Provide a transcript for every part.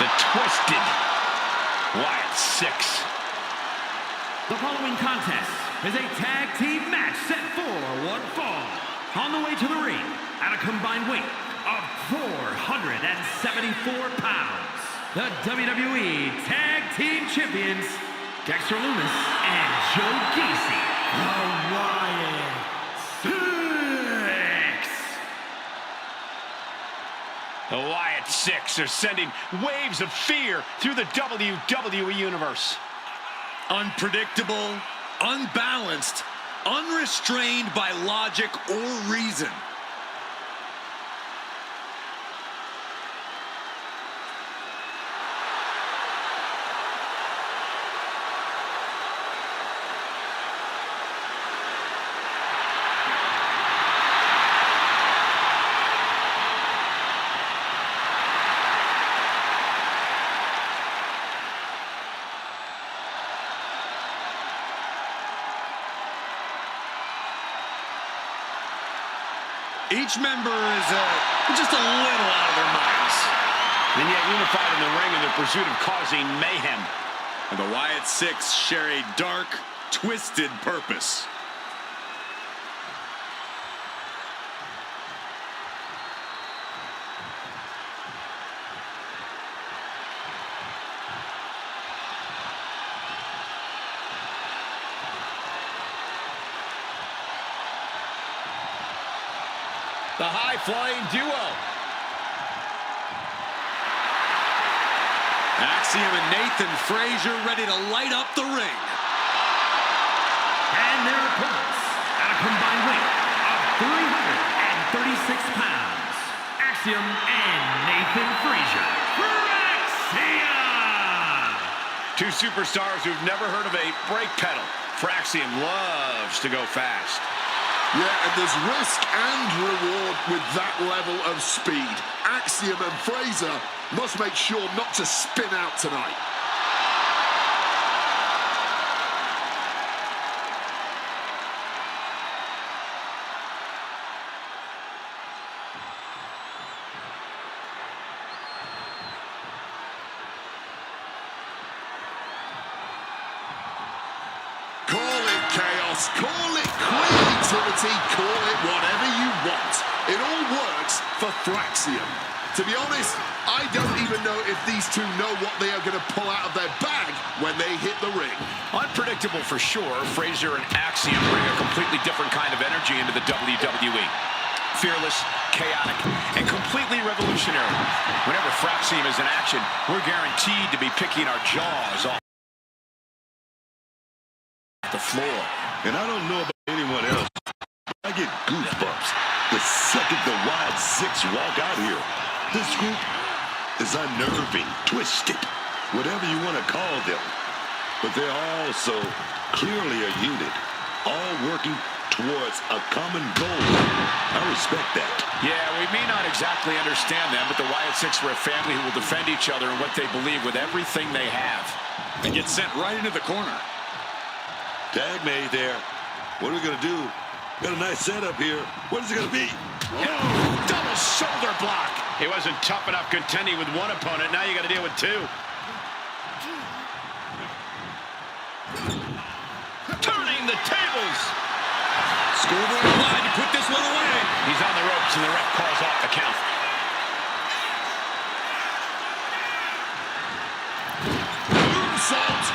The twisted Wyatt 6. The following contest is a tag team match set for one fall. On the way to the ring, at a combined weight of 474 pounds, the WWE Tag Team Champions, Dexter Lumis and Joe Gacy, the Wyatt 6. The Wyatt 6 are sending waves of fear through the WWE Universe. Unpredictable, unbalanced, unrestrained by logic or reason. Each member is just a little out of their minds. And yet unified in the ring in their pursuit of causing mayhem. And the Wyatt 6 share a dark, twisted purpose. The high-flying duo. Axiom and Nathan Frazier ready to light up the ring. And their opponents, at a combined weight of 336 pounds, Axiom and Nathan Frazier. Axiom! Two superstars who've never heard of a brake pedal. Axiom loves to go fast. Yeah, and there's risk and reward with that level of speed. Axiom and Frazier must make sure not to spin out tonight. Call it chaos, call it creativity, call it whatever you want. It all works for Thraxium. To be honest, I don't even know if these two know what they are going to pull out of their bag when they hit the ring. Unpredictable for sure. Frazier and Axiom bring a completely different kind of energy into the WWE. Fearless, chaotic, and completely revolutionary. Whenever Thraxium is in action, we're guaranteed to be picking our jaws off the floor. And I don't know about anyone else, but I get goosebumps the second the Wyatt 6 walk out here. This group is unnerving, twisted, whatever you want to call them. But they're all so clearly a unit, all working towards a common goal. I respect that. Yeah, we may not exactly understand them, but the Wyatt 6 were a family who will defend each other and what they believe with everything they have. And get sent right into the corner. Tag made there. What are we going to do? Got a nice setup here. What is it going to be? Oh, double shoulder block. He wasn't tough enough contending with one opponent. Now you got to deal with two. Turning the tables. Scoreboard applied to put this one away. He's on the ropes and the ref calls off the count. Moonsault.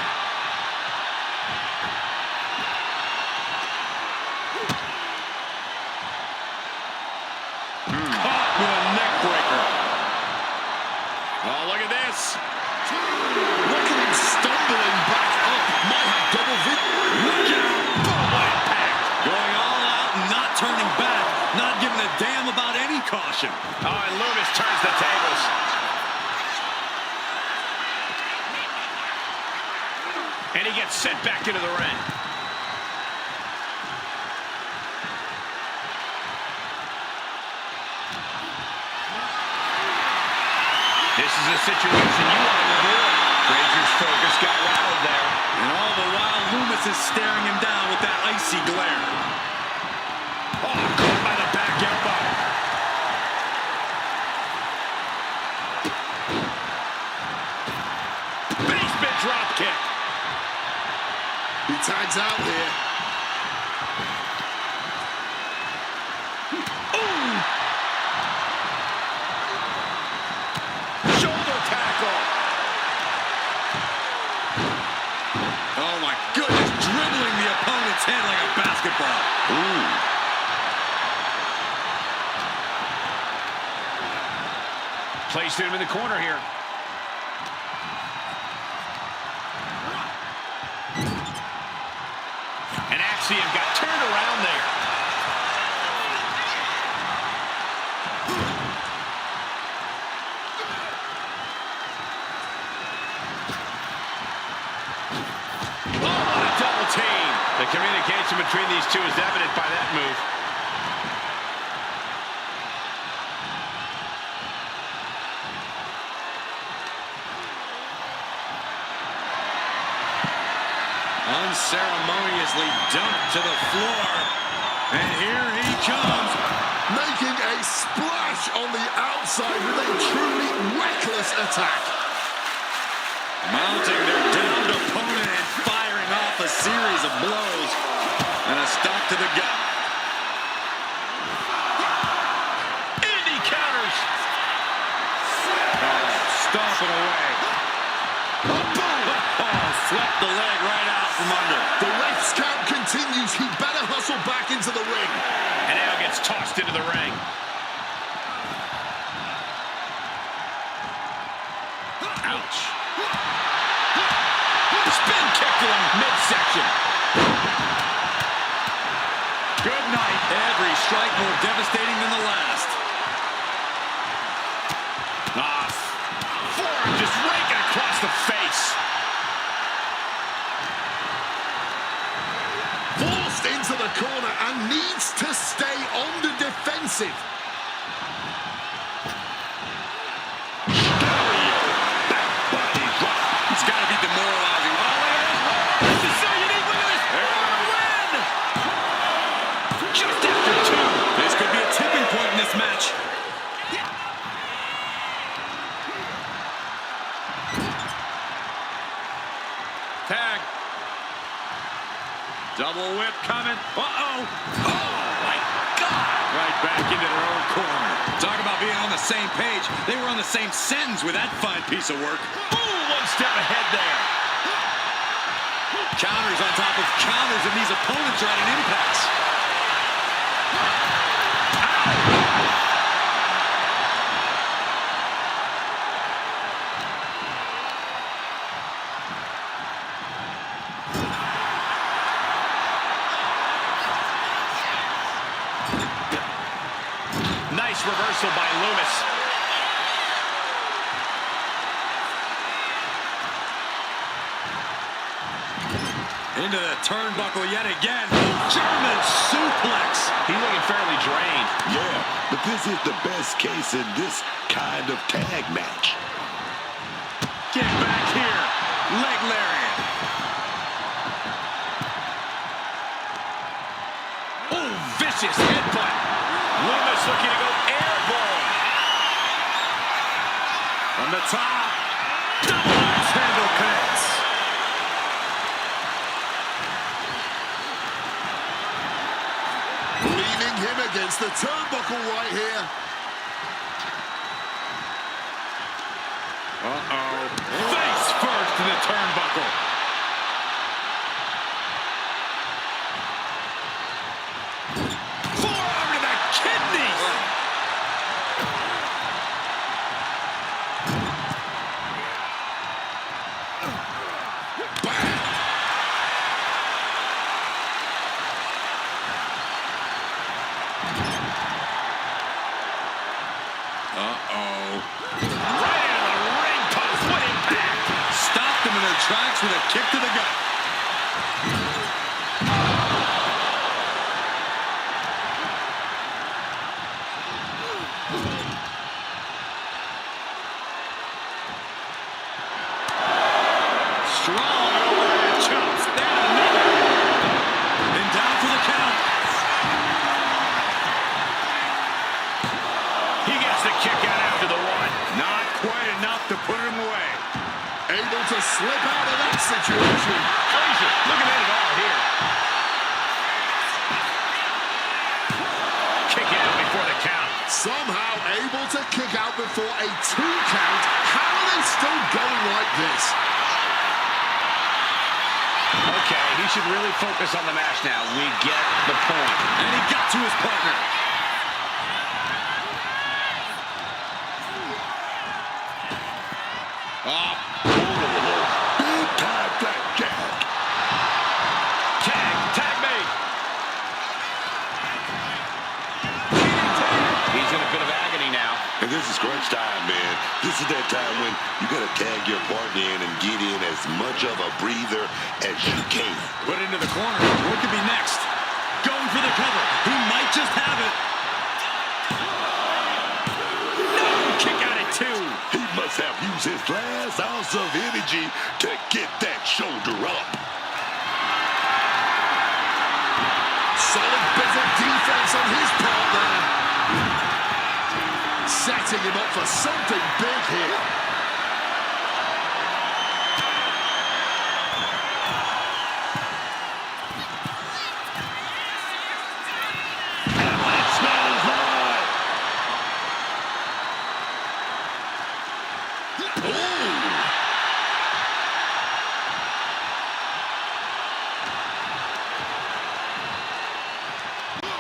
Caught with a neck breaker. Oh, look at this. Look at him stumbling back up. Might have double victory. Look out. Boom, what impact. Going all out and not turning back. Not giving a damn about any caution. Oh, and Lumis turns the tables. And he gets sent back into the ring. This is a situation you want to avoid. Frazier's focus got rattled there. And all the while, Lumis is staring him down with that icy glare. Oh, caught by the back elbow. tags out here. Shoulder tackle. Oh, my goodness. Dribbling the opponent's head like a basketball. Ooh. Placed him in the corner here. And Axiom got turned around there. Oh, what a double team. The communication between these two is evident by that move. Unceremoniously dumped to the floor. And here he comes. Making a splash on the outside with a truly reckless attack. Mounting their downed opponent and firing off a series of blows. And a stop to the gut. Indy counters. Stomping away. Oh, swept the leg right out from under. The ref's count continues. He better hustle back into the ring. And now gets tossed into the ring. Ouch. Spin kick to the midsection. Good night. Every strike more devastating than the last. Forearm just raking across the face. Forced into the corner and needs to stay on the defensive. It's got to be demoralizing. Oh, this is so unique. Look at this. Win! Just after two. This could be a tipping point in this match. Tag. Double whip coming. Uh-oh. Oh, my God. Right back into their own corner. Talk about being on the same page. They were on the same sentence with that fine piece of work. Ooh, one step ahead there. Counters on top of counters, and these opponents are at an impasse. Nice reversal by Loomis. Into the turnbuckle yet again. German suplex. He's looking fairly drained. Yeah, but this is the best case in this kind of tag match. Get back here. Leg lariat. Oh, vicious headbutt. Loomis looking to go airborne. From the top. Double axe handle connects. Leaning him against the turnbuckle right here. Uh-oh. Face first to the turnbuckle. Forearm to the kidneys. Uh-oh. Right into the ring post. What impact. Stopped them in their tracks with a kick to the gut. Strong overhead chops. Then another. And down for the count. He gets the kick out after the one. Not quite enough to put him away. Able to slip out of that situation. Frazier looking at it all here. Kicking out before the count. Somehow able to kick out before a 2 count. How are they still going like this? Okay, he should really focus on the match now. We get the point. And he got to his partner. Big time blackjack. Tag made. He's in a bit of agony now. And this is crunch time, man. This is that time when you gotta tag your partner in and get in as much of a breather as you can. Put into the corner. What could be next? Going for the cover. He might just have it. No! Kick out at 2. He must have used his last ounce of energy to get that shoulder up. Solid bit of defense on his part there. Setting him up for something big here. And when it smells like...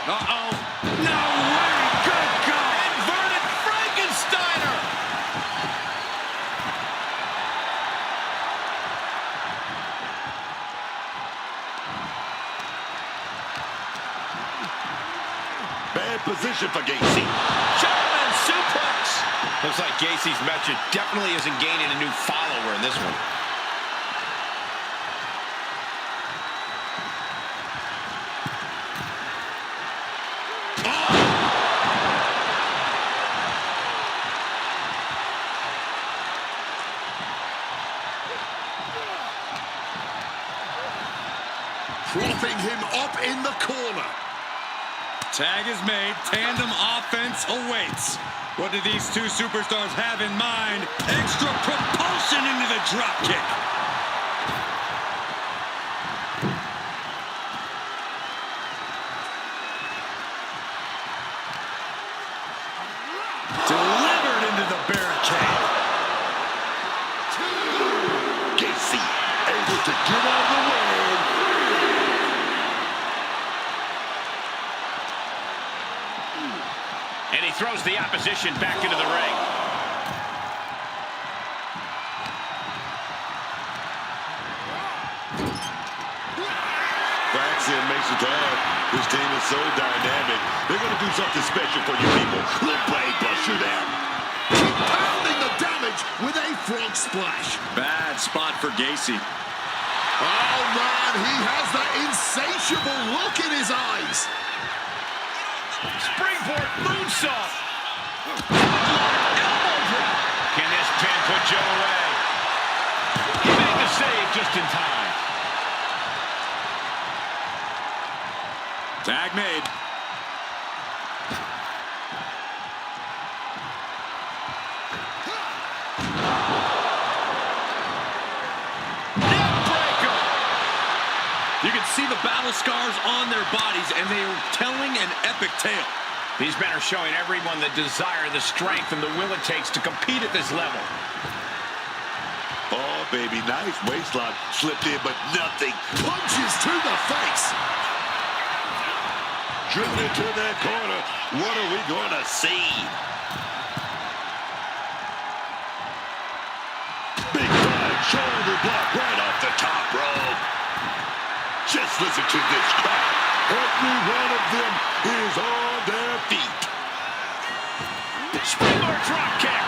Uh-oh. No way. Good God. Inverted Frankensteiner. Bad position for Gacy. German suplex. Looks like Gacy's match definitely isn't gaining a new follower in this one. Propping him up in the corner. Tag is made. Tandem offense awaits. What do these two superstars have in mind? Extra propulsion into the drop kick. Delivered into the barricade. Gacy able to get out of the way. And he throws the opposition back into the ring. Fraxium makes a tag. This team is so dynamic. They're going to do something special for you people. Little brain buster there. Compounding the damage with a frog splash. Bad spot for Gacy. Oh, man, he has that insatiable look in his eyes. Springboard moonsault. Elbow drop. Can this pin put Joe away? He made the save just in time. Tag made. Neckbreaker. You can see the battle scars on their bodies, and they are telling an epic tale. These men are showing everyone the desire, the strength, and the will it takes to compete at this level. Oh, baby, nice waistlock. Slipped in, but nothing. Punches to the face. Driven into that corner. What are we going to see? Big time shoulder block right off the top rope. Just listen to this crowd. Every one of them is on their feet. Springboard drop kick.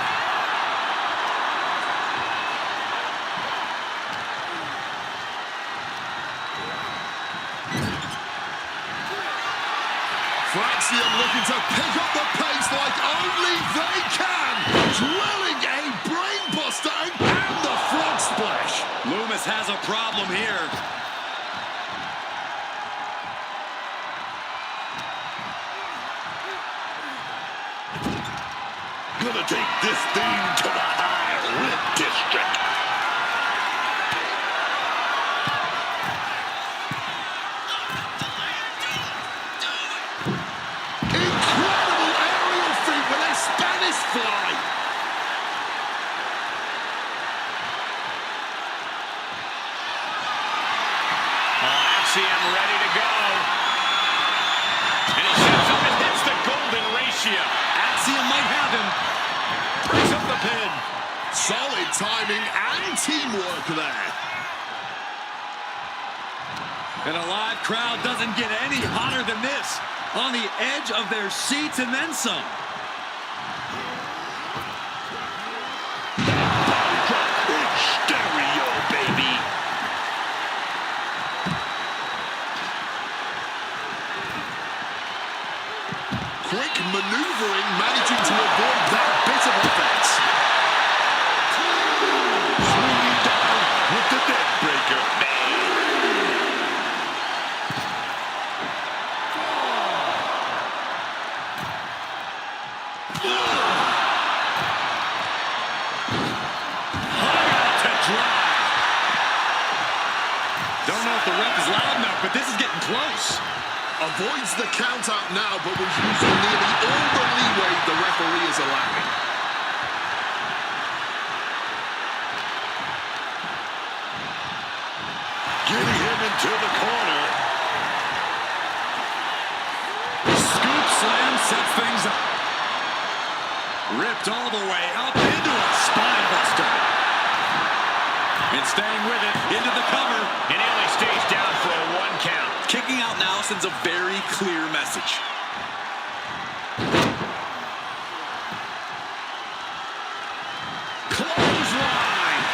Fraxium looking to pick up the pace like only they can. Drilling a brainbuster and the frog splash. Loomis has a problem here. Gonna take this thing to the high rip district. fly. Axiom ready to go. And he shoots up and hits the golden ratio. Axiom might have him. Brings up the pin. Solid timing and teamwork there. And a live crowd doesn't get any hotter than this. On the edge of their seats and then some. It's stereo, baby. Quick maneuvering, managing to avoid that bit of offense. Swinging down with the neck breaker. Don't know if the ref is loud enough, but this is getting close. Avoids the count out now, but was using nearly all the leeway the referee is allowing. Getting him into the corner. Scoop slam sets things up. Ripped all the way up into a spine buster. And staying with it, into the cover. And he only stays down for a 1 count. Kicking out now sends a very clear message. Clothesline.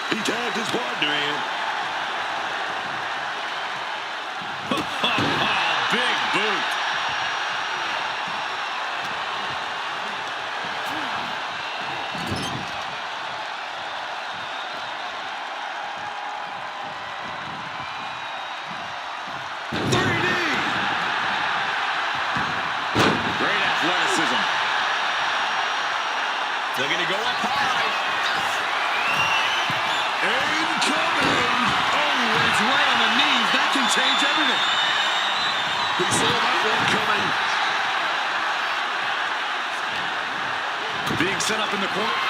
He tagged his partner in. Big boot. Looking to go up high. Incoming! Oh, it's right on the knees. That can change everything. He saw that one coming. Being set up in the corner.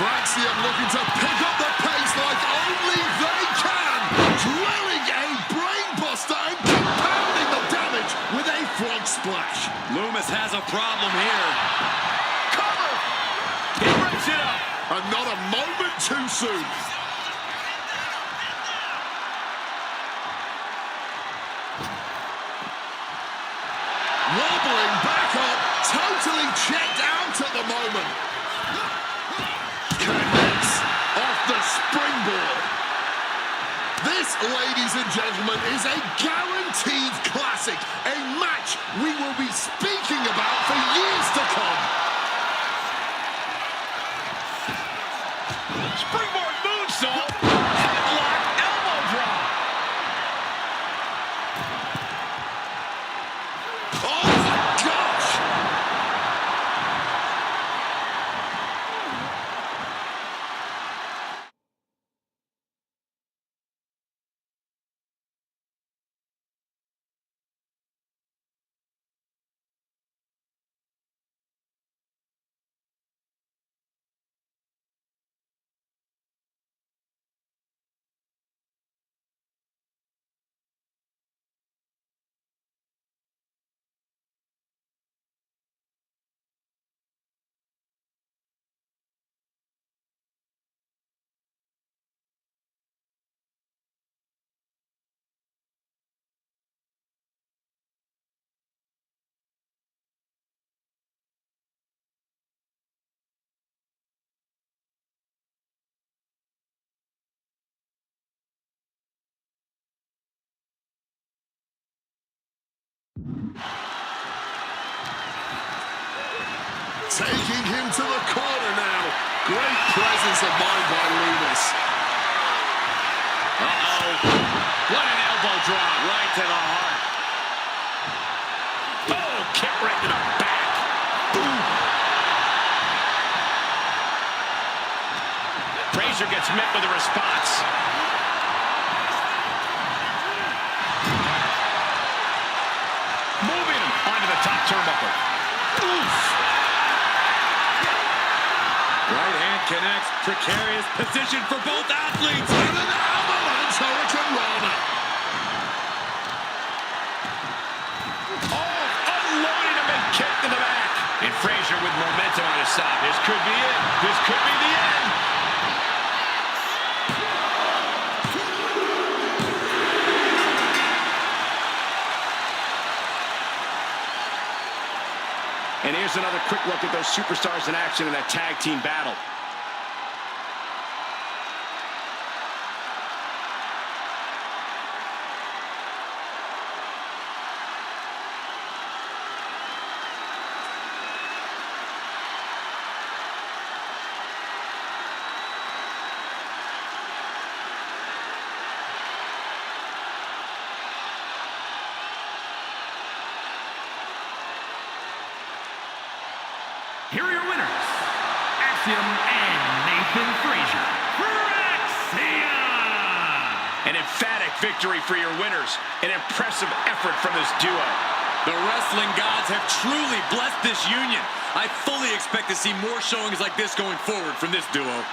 Fraxium looking to pick up the pace like only they can. Drilling a brainbuster and compounding the damage with a frog splash. Loomis has a problem here. He breaks it up. And not a moment too soon. Wobbling back up, totally checked out at the moment. Connects off the springboard. This, ladies and gentlemen, is a guaranteed classic. A match we will be speaking about for years to come. Springboard moonsault. Headlock elbow drop. Oh my gosh! Taking him to the corner now. Great presence of mind by Loomis. What an elbow drop. Right to the heart. Oh, kick right to the back. Frazier gets met with a response. Moving him turnbuckle. Oof. Right hand connects. Precarious position for both athletes. And an avalanche hurricane rana. Oh, unloading a big kick to the back. And Frazier with momentum on his side. This could be it. This could be the end. And here's another quick look at those superstars in action in that tag team battle. Here are your winners, Axiom and Nathan Frazier. Axiom! An emphatic victory for your winners. An impressive effort from this duo. The wrestling gods have truly blessed this union. I fully expect to see more showings like this going forward from this duo.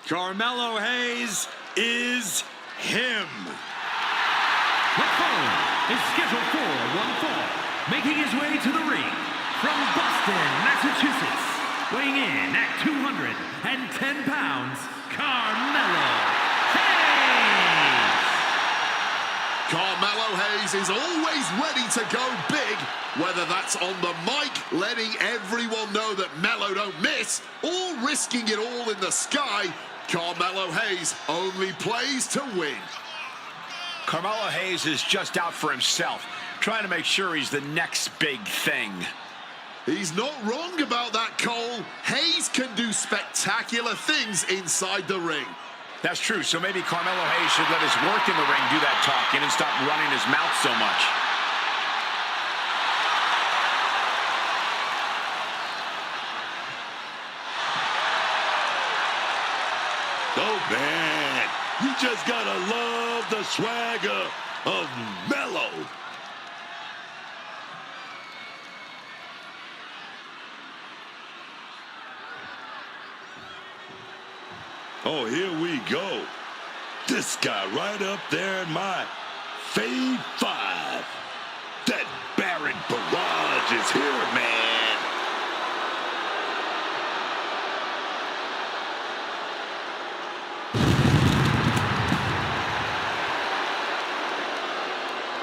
Carmelo Hayes is him. The following is scheduled for one fall, making his way to the ring from Boston, Massachusetts, weighing in at 210 pounds, Carmelo Hayes. Carmelo Hayes is always ready to go big, whether that's on the mic, letting everyone know that Melo don't miss, or risking it all in the sky. Carmelo Hayes only plays to win. Carmelo Hayes is just out for himself, trying to make sure he's the next big thing. He's not wrong about that, Cole. Hayes can do spectacular things inside the ring. That's true, so maybe Carmelo Hayes should let his work in the ring do that talking and stop running his mouth so much. Oh, man, you just gotta love the swagger of Melo. Oh, here we go. This guy right up there in my Fave 5. That Barrett barrage is here, man.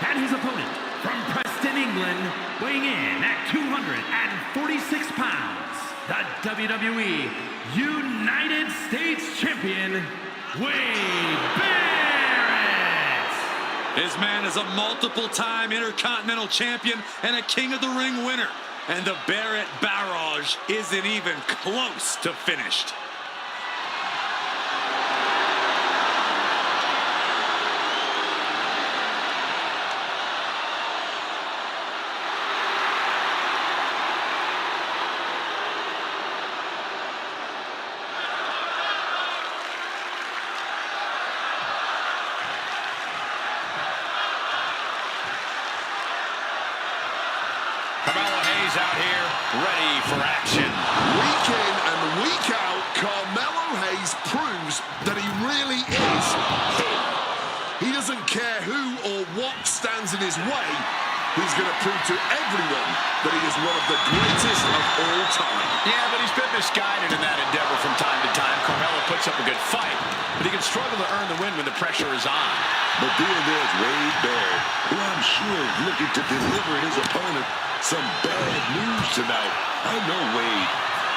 And his opponent, from Preston, England, weighing in at 246 pounds, the WWE United States Champion, Wade Barrett. This man is a multiple-time Intercontinental Champion and a King of the Ring winner. And the Barrett barrage isn't even close to finished. Carmelo Hayes out here, ready for action. Week in and week out, Carmelo Hayes proves that he really is him. He doesn't care who or what stands in his way. He's going to prove to everyone that he is one of the greatest of all time. Yeah, but he's been misguided in that endeavor from time to time. Carmelo puts up a good fight, but he can struggle to earn the win when the pressure is on. But then there's Wade Barrett, who I'm sure is looking to deliver his opponent some bad news tonight. I know Wade.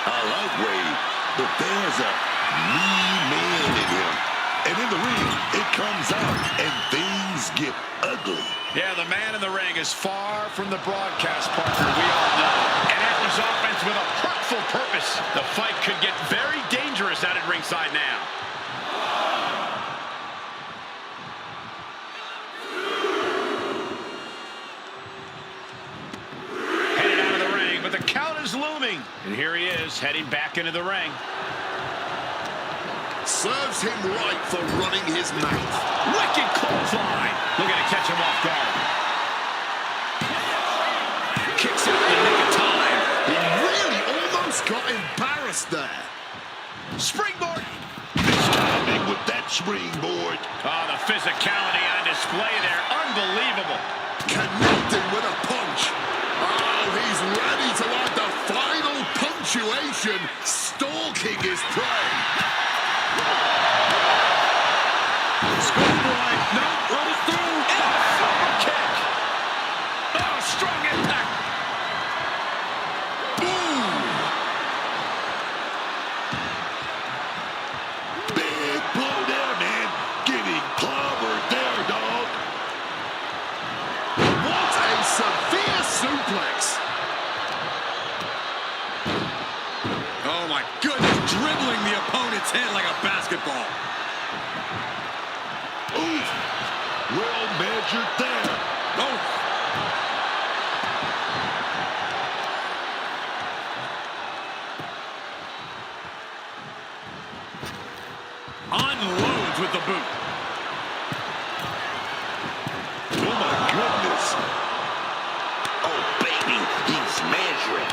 I like Wade. But there's a mean man in him. And in the ring, it comes out, and things get ugly. Yeah, the man in the ring is far from the broadcast partner we all know. And enters offense with a hurtful purpose. The fight could get very dangerous out at ringside now. Headed out coming. And here he is, heading back into the ring. Serves him right for running his mouth. Wicked clothesline. Looking to catch him off guard. Kicks out in the nick of time. He really almost got embarrassed there. Springboard. Timing with that springboard. Oh, the physicality on display there. Unbelievable. Connecting with a punch. Oh, he's ready to add the final punctuation. Stalking his prey. Schoolboy. No, run it through. Super kick. Oh, strong impact. Big blow there, man. Getting clobbered there, dog. What a severe suplex. Oh, my goodness. Dribbling the opponent's head like a basketball. Oof. Well measured there. Oh. Unloads with the boot. Oh, my goodness. Oh, baby, he's measuring.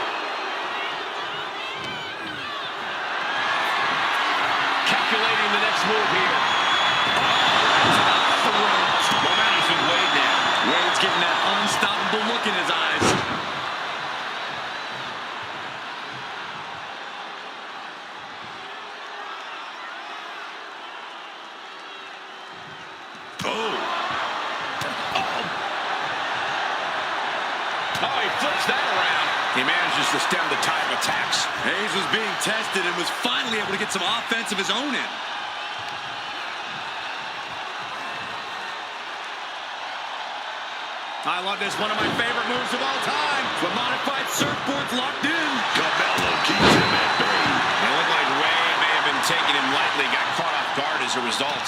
Calculating the next move here. Oh, momentum's with Wade now. Wade's getting that unstoppable look in his eyes. Oh, he flips that around. He manages to stem the tide of attacks. Hayes was being tested and was finally able to get some offense of his own in. I love this, one of my favorite moves of all time. The modified surfboard's locked in. Cabello keeps him at bay. It looked like Wade may have been taking him lightly, got caught off guard as a result.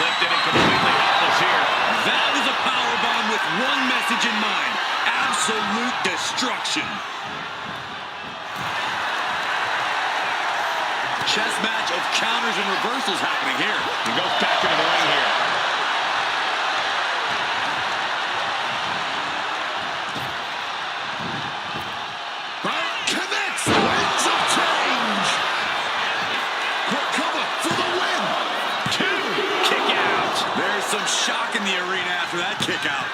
Lifted and completely helpless here. That was a powerbomb with one message in mind. Absolute destruction. Chess match of counters and reversals happening here. He goes back into the ring here. Connects. Winds of change. Quick cover for the win. Kick out. There's some shock in the arena after that kick out.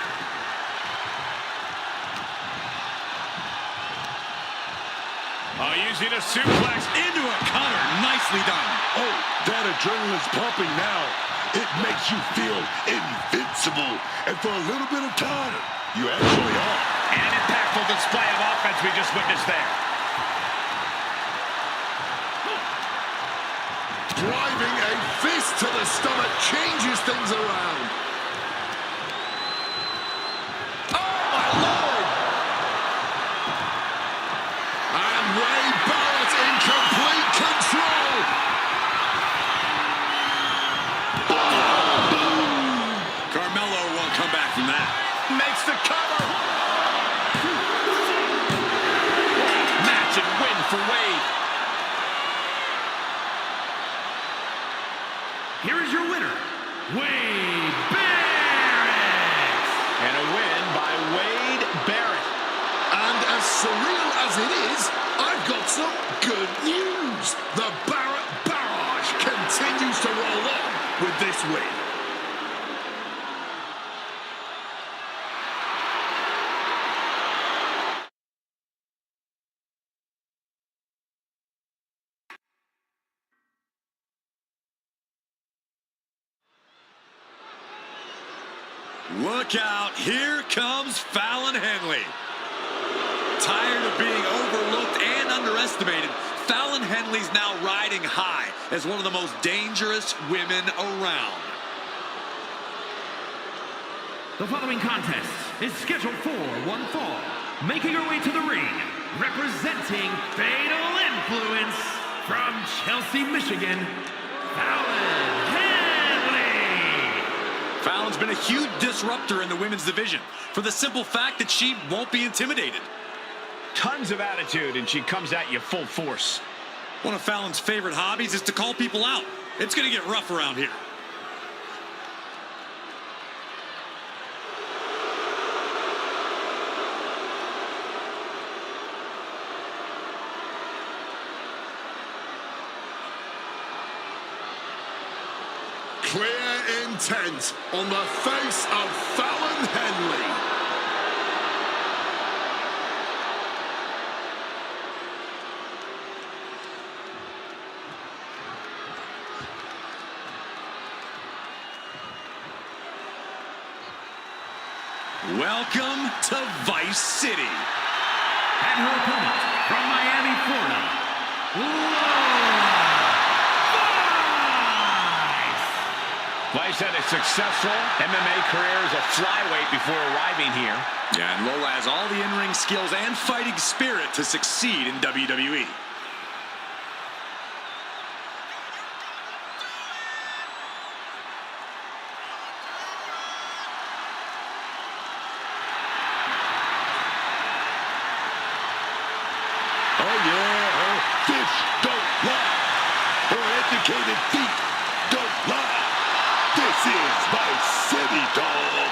Oh, using a suplex. Into a cutter. Nicely done. Oh, that adrenaline's pumping now. It makes you feel invincible. And for a little bit of time, you actually are. And an impactful display of offense we just witnessed there. Driving a fist to the stomach changes things around. Oh, my Lord. And Ray Barrett in complete control. Carmelo won't come back from that. Makes the cover. Match and win for Wade. Here is your winner, Wade Barrett. And a win by Wade Barrett. And as surreal as it is, I've got some good news. The Barrett Barrage continues to roll on with this win. Look out, here comes Fallon Henley. Tired of being overlooked and underestimated, Fallon Henley's now riding high as one of the most dangerous women around. The following contest is scheduled for one fall. Making her way to the ring, representing Fatal Influence from Chelsea, Michigan, Fallon Henley. Fallon's been a huge disruptor in the women's division for the simple fact that she won't be intimidated. Tons of attitude, and she comes at you full force. One of Fallon's favorite hobbies is to call people out. It's going to get rough around here. Clear intent on the face of Fallon Henley. Welcome to Vice City. And her opponent from Miami, Florida, Vice had a successful MMA career as a flyweight before arriving here. Yeah, and Lola has all the in-ring skills and fighting spirit to succeed in WWE. Oh, yeah, her fish don't lie. Her educated feet don't lie. This is Vice City, dog.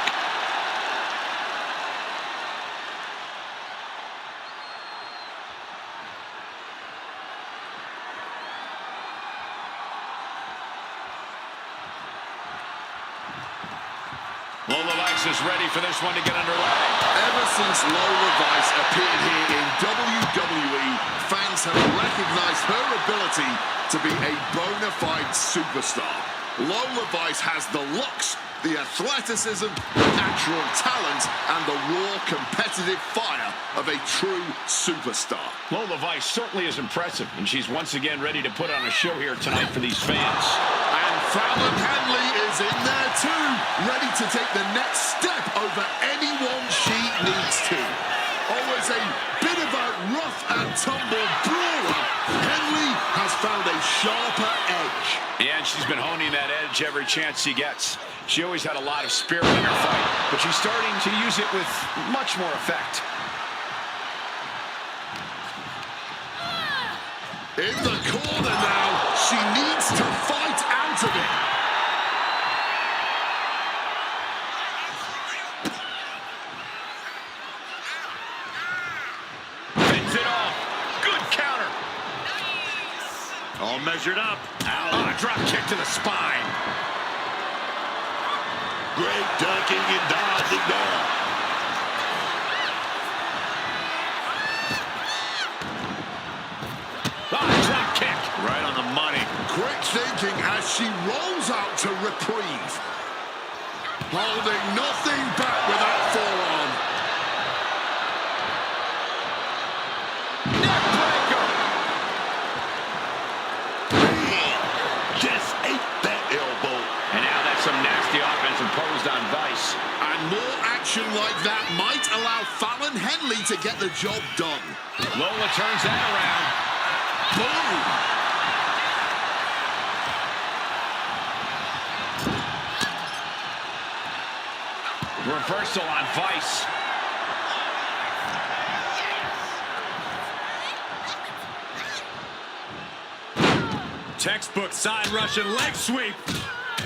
Lola Vice is ready for this one to get underway. Ever since Lola Vice appeared here in WWE, fans have recognized her ability to be a bona fide superstar. Lola Vice has the looks, the athleticism, the natural talent, and the raw competitive fire of a true superstar. Lola Vice certainly is impressive, and she's once again ready to put on a show here tonight for these fans. And Fallon Henley is in there too, ready to take the next step over anyone she needs to. Always a bit of a rough and tumble brawler, Henley has found a sharper edge. Yeah, and she's been honing that edge every chance she gets. She always had a lot of spirit in her fight, but she's starting to use it with much more effect. In the corner now, she needs to fight out of it. Fends it off. Good counter. All measured up. Oh, drop kick to the spine. Great ducking and dodging there. Oh, drop kick. Right on the money. Quick thinking as she rolls out to reprieve. Holding nothing back with that forearm. Neckbreaker. Just ate that elbow. And now that's some nasty offense imposed on Vice. And more action like that might allow Fallon Henley to get the job done. Lola turns that around. Boom! Reversal on Vice. Textbook side Russian leg sweep.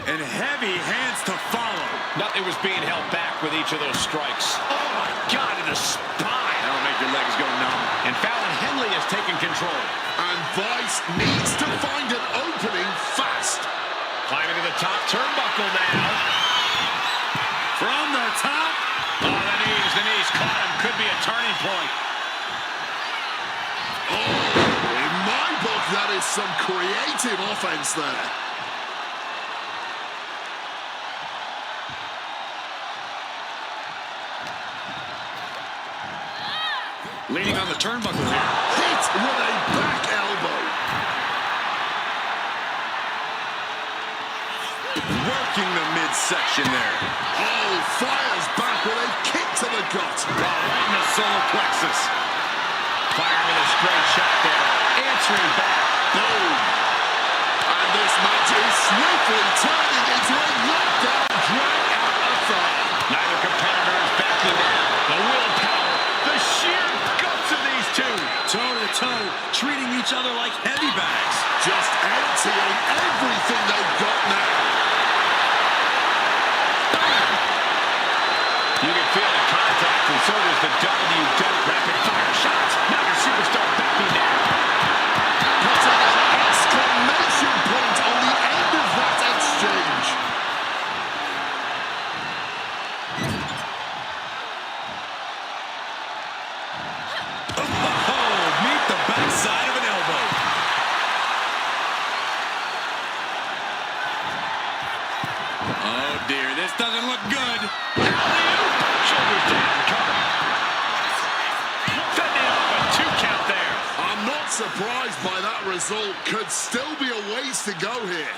And heavy hands to follow. Nothing was being held back with each of those strikes. Oh, my God, in the spine. That'll make your legs go numb. And Fallon Henley has taken control. And Vice needs to find an opening fast. Climbing to the top turnbuckle now. From the top. Oh, the knees caught him. Could be a turning point. Oh, in my book, that is some creative offense there. Leaning on the turnbuckle here. Hit with a back elbow. Working the midsection there. Oh, fires back with a kick to the gut. Right in the solar plexus. Firing with a straight shot there. Answering back. Boom. And this match is swiftly turning into a knockdown drag-out Oh, dear. This doesn't look good. Shoulders down, cover. Fending off a 2 count there. I'm not surprised by that result. Could still be a ways to go here.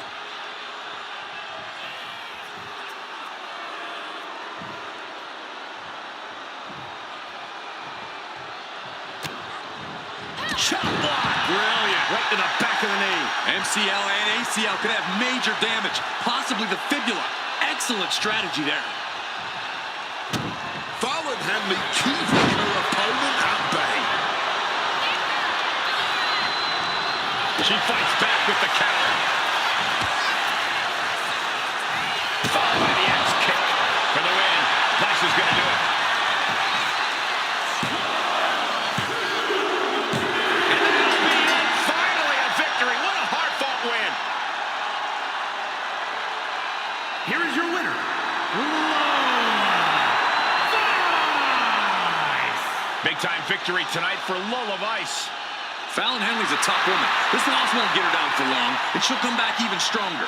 Chop block. Brilliant. Right to the back of the knee. MCL and ACL could have major damage, possibly the fibula. Excellent strategy there. Fallon Henley keeping her opponent at bay. She fights back with the counter. Followed by the axe kick for the win. Nice is going to do it. And that'll be it. Finally a victory. What a hard-fought win. Here is your winner, Lola Vice. Big-time victory tonight for Lola Vice. Fallon Henley's a tough woman. This loss won't get her down for long, and she'll come back even stronger.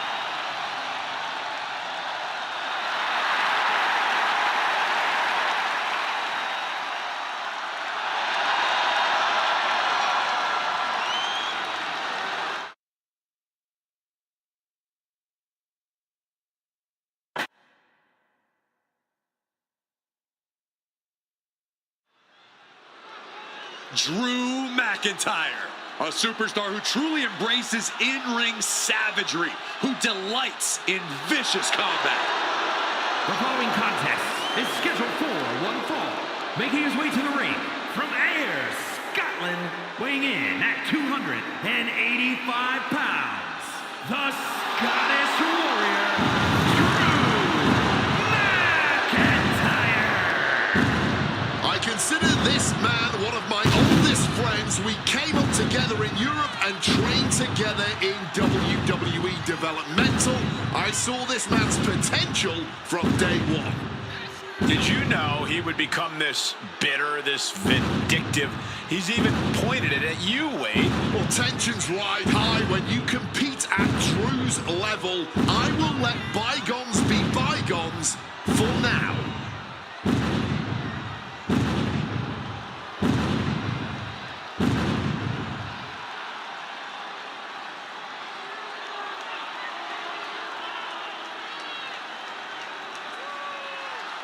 Drew McIntyre, a superstar who truly embraces in-ring savagery, who delights in vicious combat. The following contest is scheduled for one fall. Making his way to the ring from Ayr, Scotland, weighing in at 285 pounds, the Scottish Warrior, Drew McIntyre. I consider this man one of my oldest friends. We came up together in Europe and trained together in WWE Developmental. I saw this man's potential from day one. Did you know he would become this bitter, this vindictive? He's even pointed it at you, Wade. Well, tensions ride high when you compete at Drew's level. I will let bygones be bygones for now.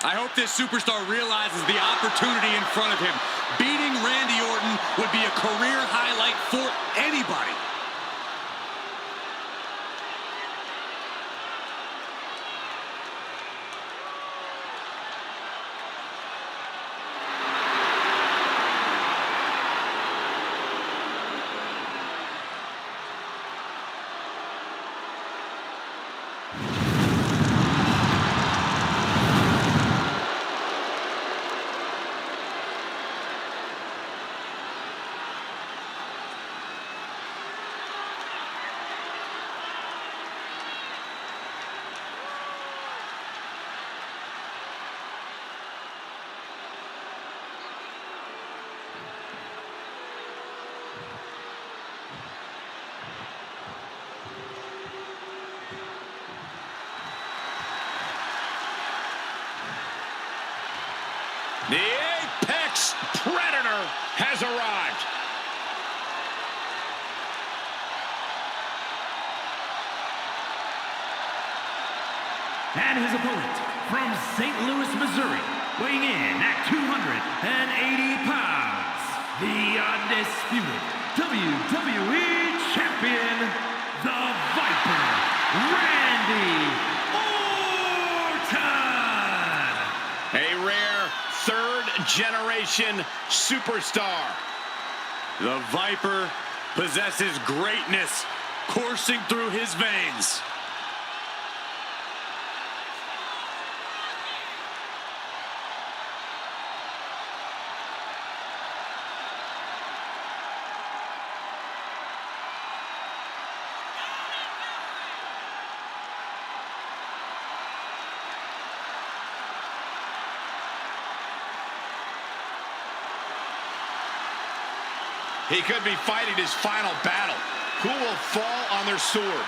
I hope this superstar realizes the opportunity in front of him. Beating Randy Orton would be a career highlight for anybody. The Apex Predator has arrived. And his opponent from St. Louis, Missouri, weighing in at 280 pounds, the undisputed WWE Champion, the Viper, Randy Orton. A rare third-generation superstar. The Viper possesses greatness coursing through his veins. He could be fighting his final battle. Who will fall on their sword?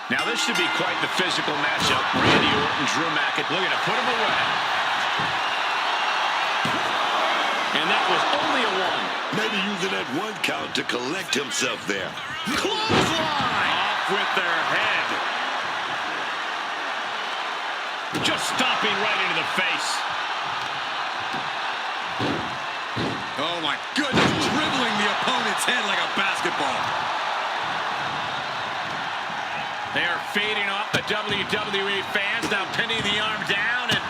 Now this should be quite the physical matchup. Randy Orton, Drew McIntyre looking to put him away. And that was only a one. Maybe using that 1 count to collect himself there. Clothesline! Off with their head. Just stomping right into the face. Oh my goodness, dribbling the opponent's head like a basketball. They are fading off the WWE fans, now pinning the arm down, and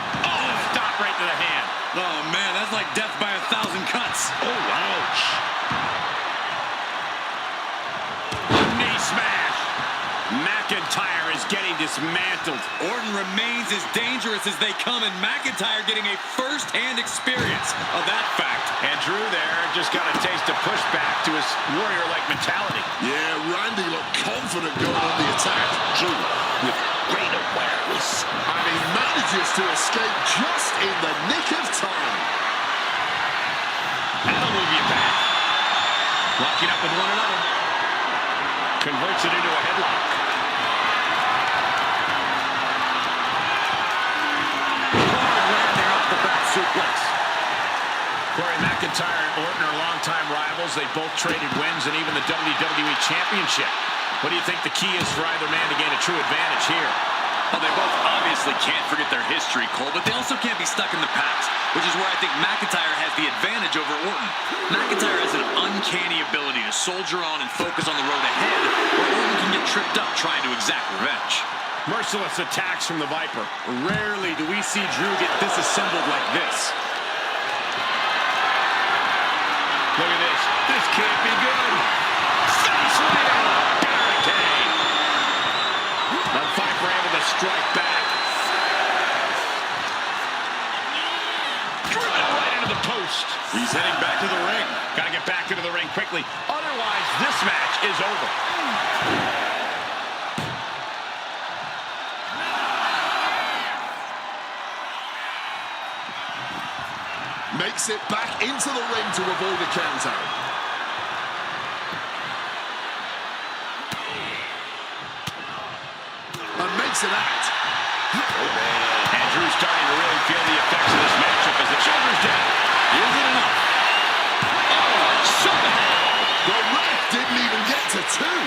stop right to the hand. Oh man, that's like death by 1,000 cuts. Oh, ouch. A knee smash. McIntyre is getting dismantled. Orton remains as dangerous as they come, and McIntyre getting a first-hand experience of that fact. And Drew there just got a taste of pushback to his warrior-like mentality. Yeah, Randy looked confident going on the attack. Drew with great awareness. And he manages to escape just in the nick of time. That'll move you back. Locking up with one another. Converts it into a headlock. Landing off the back suplex. Corey McIntyre and Orton are longtime rivals. They both traded wins and even the WWE Championship. What do you think the key is for either man to gain a true advantage here? Well, they both obviously can't forget their history, Cole, but they also can't be stuck in the past, which is where I think McIntyre has the advantage over Orton. McIntyre has an uncanny ability to soldier on and focus on the road ahead, where Orton can get tripped up trying to exact revenge. Merciless attacks from the Viper. Rarely do we see Drew get disassembled like this. Look at this. This can't be good. Face slam. Barricade. The Viper able to strike back. Driven right into the post. He's heading back to the ring. Got to get back into the ring quickly. Otherwise, this match is over. Makes it back into the ring to avoid a countout. And makes it out. And Drew's starting to really feel the effects of this matchup as the shoulder's down. Is it enough? Oh, somehow. The ref didn't even get to two.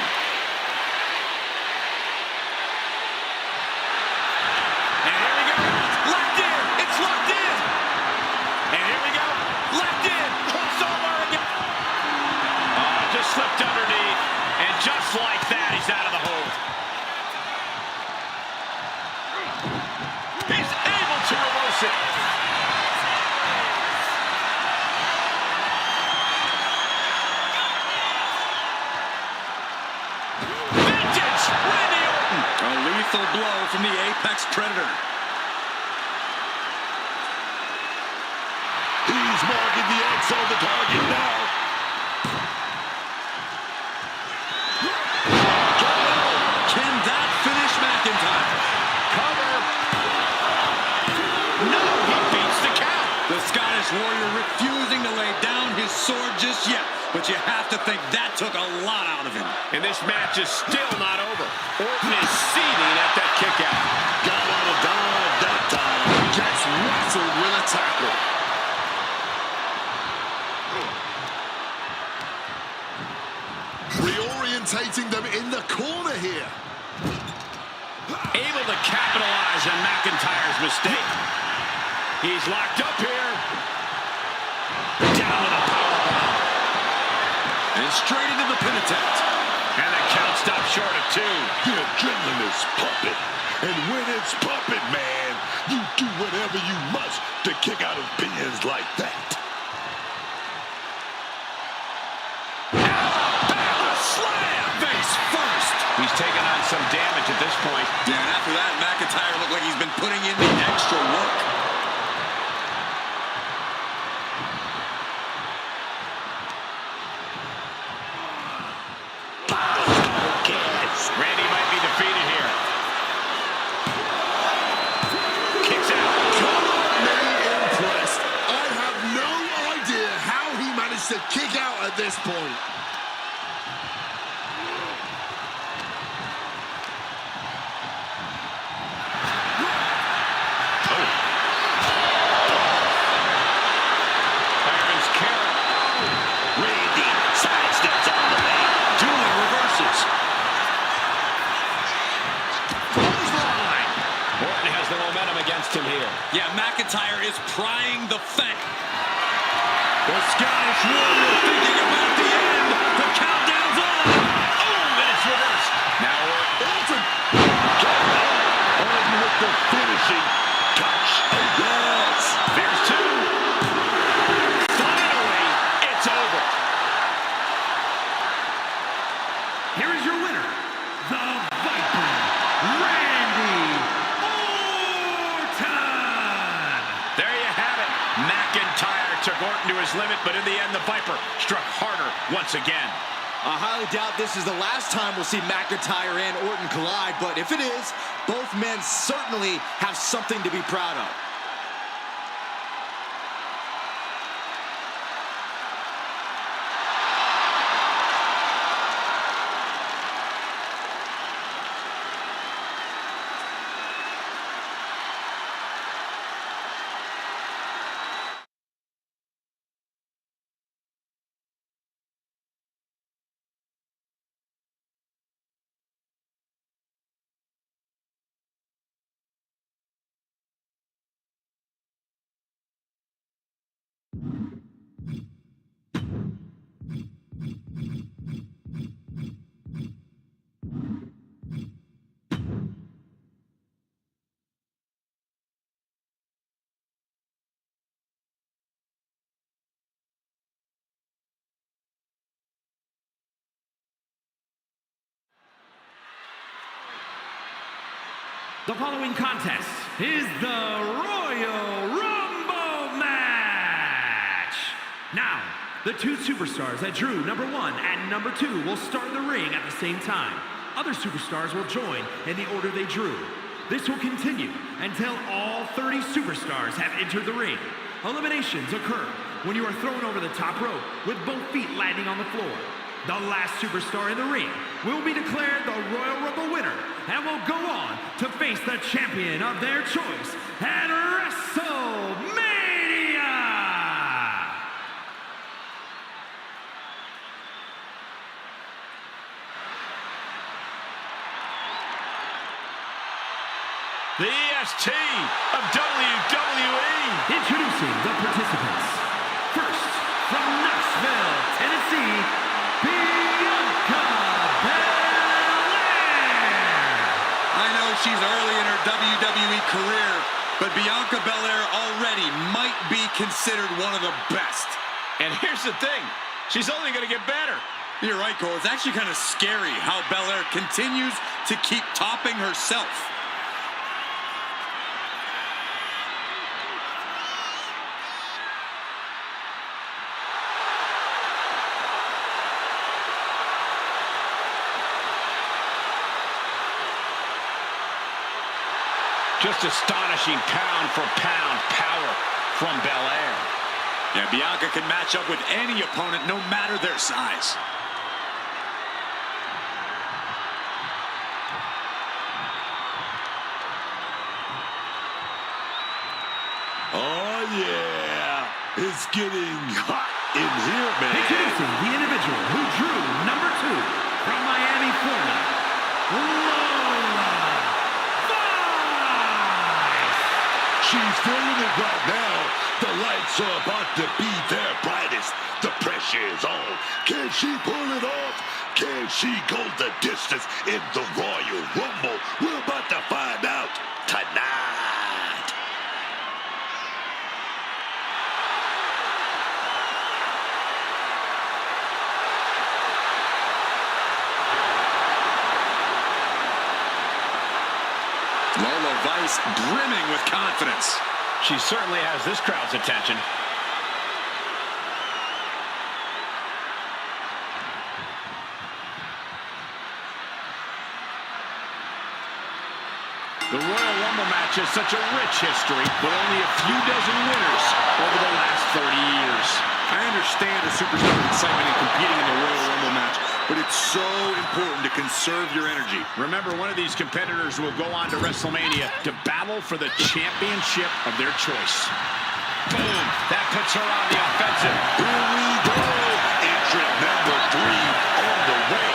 And here we go. Locked in. It's locked in. And here we go. Locked in. Crossover again. Just slipped underneath. And just like that, he's out of the hold. He's able to reverse it. Vintage Randy Orton. A lethal blow from the Apex Predator. He's marking the X on the target now. Can that finish McIntyre? Cover. No, he beats the count. The Scottish Warrior refusing to lay down his sword just yet, but you have to think that took a lot out of him. And this match is still not over. Orton is seething at that kick out. Got out of dodge that time. Gets rattled with a tackle. Reorientating them in the corner here. Able to capitalize on McIntyre's mistake. He's locked up here. Down with a powerbomb. And straight into the pin attempt. And the count stopped short of two. The adrenaline is pumping. And when it's pumping, man, you do whatever you must to kick out of pins like that. Slam! Face first. He's taken on some damage at this point. Yeah, and after that, McIntyre looked like he's been putting in the extra work. Randy might be defeated here. Kicks out. Impressed. I have no idea how he managed to kick out at this point. the fence. The Scottish Warrior thinking about the end. The countdown's on. Oh, and it's reversed. Now we're Orton. Orton with the finishing touch. Oh, yes. there's two. Finally, it's over. Here is your winner, the Viper, Randy Orton. There you have it. McIntyre took Orton to his limit, but in the end, the Viper struck harder once again. I highly doubt this is the last time we'll see McIntyre and Orton collide, but if it is, both men certainly have something to be proud of. The following contest is the Royal Rumble match. Now, the two superstars that drew number 1 and number 2 will start in the ring at the same time. Other superstars will join in the order they drew. This will continue until all 30 superstars have entered the ring. Eliminations occur when you are thrown over the top rope with both feet landing on the floor. The last superstar in the ring will be declared the Royal Rumble winner and will go on to face the champion of their choice at WrestleMania! The EST of WWE. Introducing the participants. First, from Knoxville, Tennessee, Bianca Belair. I know she's early in her WWE career, but Bianca Belair already might be considered one of the best. And here's the thing, she's only going to get better. You're right, Cole. It's actually kind of scary how Belair continues to keep topping herself. Just astonishing pound for pound power from Belair. Yeah, Bianca can match up with any opponent, no matter their size. Oh, yeah. It's getting hot in here, man. Introducing the individual who drew number 2 from Miami, Florida, Lola Vice. She's feeling it right now. The lights are about to be their brightest. The pressure is on. Can she pull it off? Can she go the distance in the Royal Rumble? We're about to find out tonight. Lola Vice brimming with confidence. She certainly has this crowd's attention. The Royal Rumble match has such a rich history, with only a few dozen winners over the last 30 years. I understand the superstar excitement in competing in the Royal Rumble match, but it's so important to conserve your energy. Remember, one of these competitors will go on to WrestleMania to battle for the championship of their choice. Boom! That puts her on the offensive. Here we go. Entrant number 3 on the way.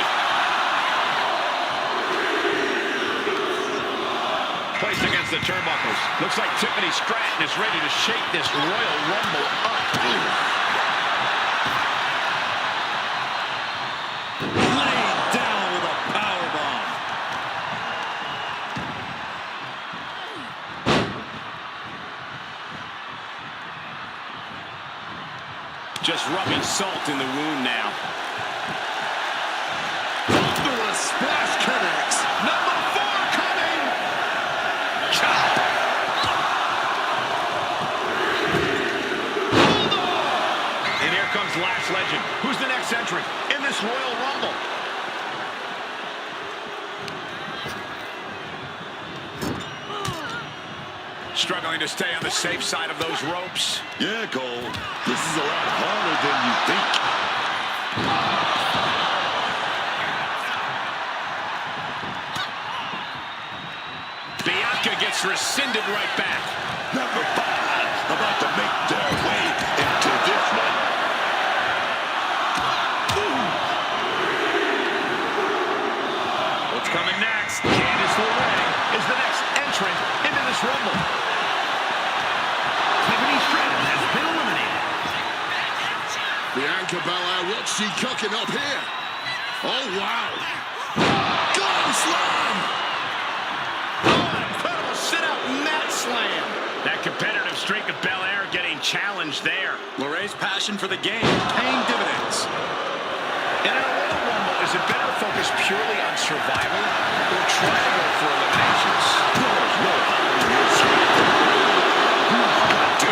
Placed against the turnbuckles. Looks Looks like Tiffany Stratton is ready to shake this Royal Rumble up. Laid down with a powerbomb. Just rubbing salt in the wound now. Thunderous splash connects. Number 4 coming. Chop. And here comes Last Legend. Who's the next entrant in this Royal Rumble? Struggling to stay on the safe side of those ropes. Yeah, Cole. This is a lot harder than you think. Bianca gets rescinded right back. Number 5 about to make their way into this one. What's coming next? Candice LeRae is the next entrant into this Rumble. Tiffany Stratton has been eliminated. Bianca Belair, what's she cooking up here? Oh, wow. Glam slam! Incredible sit-out mat slam. That competitive streak of Belair getting challenged there. LeRae's passion for the game paying dividends. In a Royal Rumble, is it better to focus purely on survival or try to go for eliminations? There's no hiding this. You've got to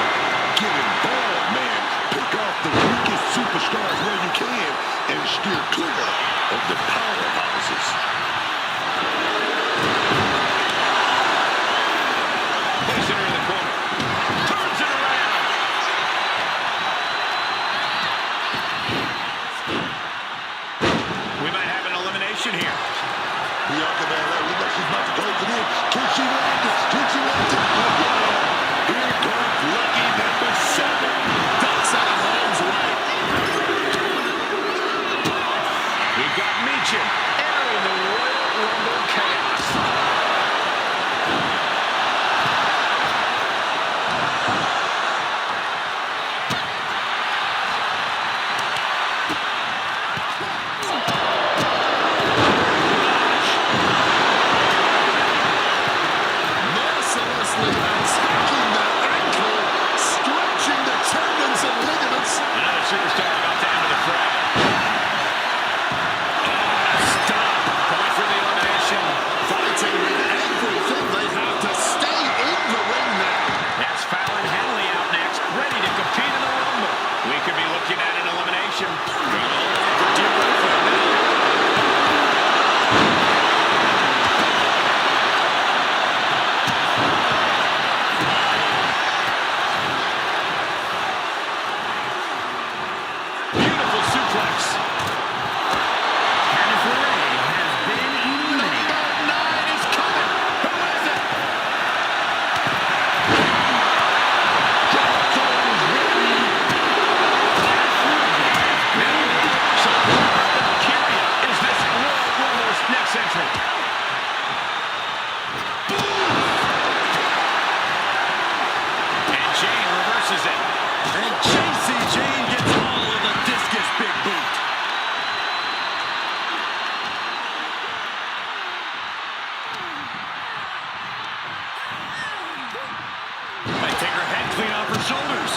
get involved, man. Pick off the weakest superstars where you can and steer clear of the powerhouses. Placing her in the corner. Turns it around. We might have an elimination here. Bianca Belair, look like she's about to close it in. Can she land it? Can she land it? Here comes lucky number 7. Ducks out of harm's way. We've got Meechin entering the Royal Rumble chaos. Mercilessly attacking the ankle, stretching the tendons and ligaments. Another superstar about to enter the fray. Stop. Going for the elimination. Fighting with everything they have to stay in the ring now. That's Fallon Henley out next, ready to compete in the Rumble. We could be looking at an elimination. Gonna hold on for dear life right now. Beautiful suplex. Candice LeRae has been eliminated. Number 9 is coming. Who is it? So, Valkyria is this Royal Rumble's next entrant. And Jane reverses it. And JC Jane gets all of the discus big boot. Might take her head clean off her shoulders.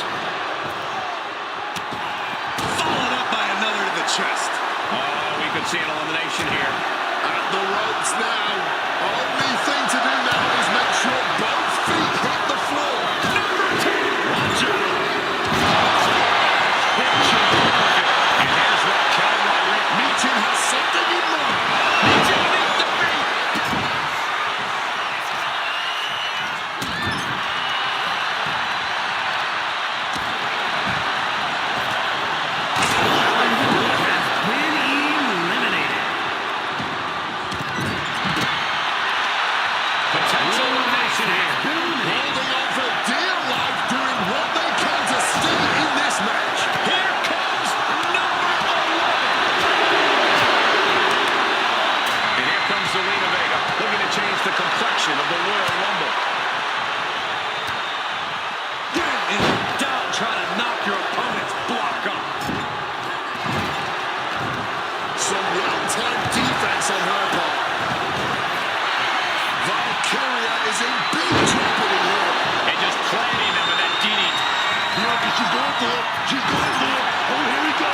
Followed up by another to the chest. Oh, we could see an elimination here. At the ropes now. Only thing to do now is make sure both feet hit the floor. Number 10. Watch out. Picture perfect. And here's what Cal Roderick Meechin has something in mind. Meechin beneath the feet. Has been eliminated. She's going for it. She's going for it. Oh, here we go.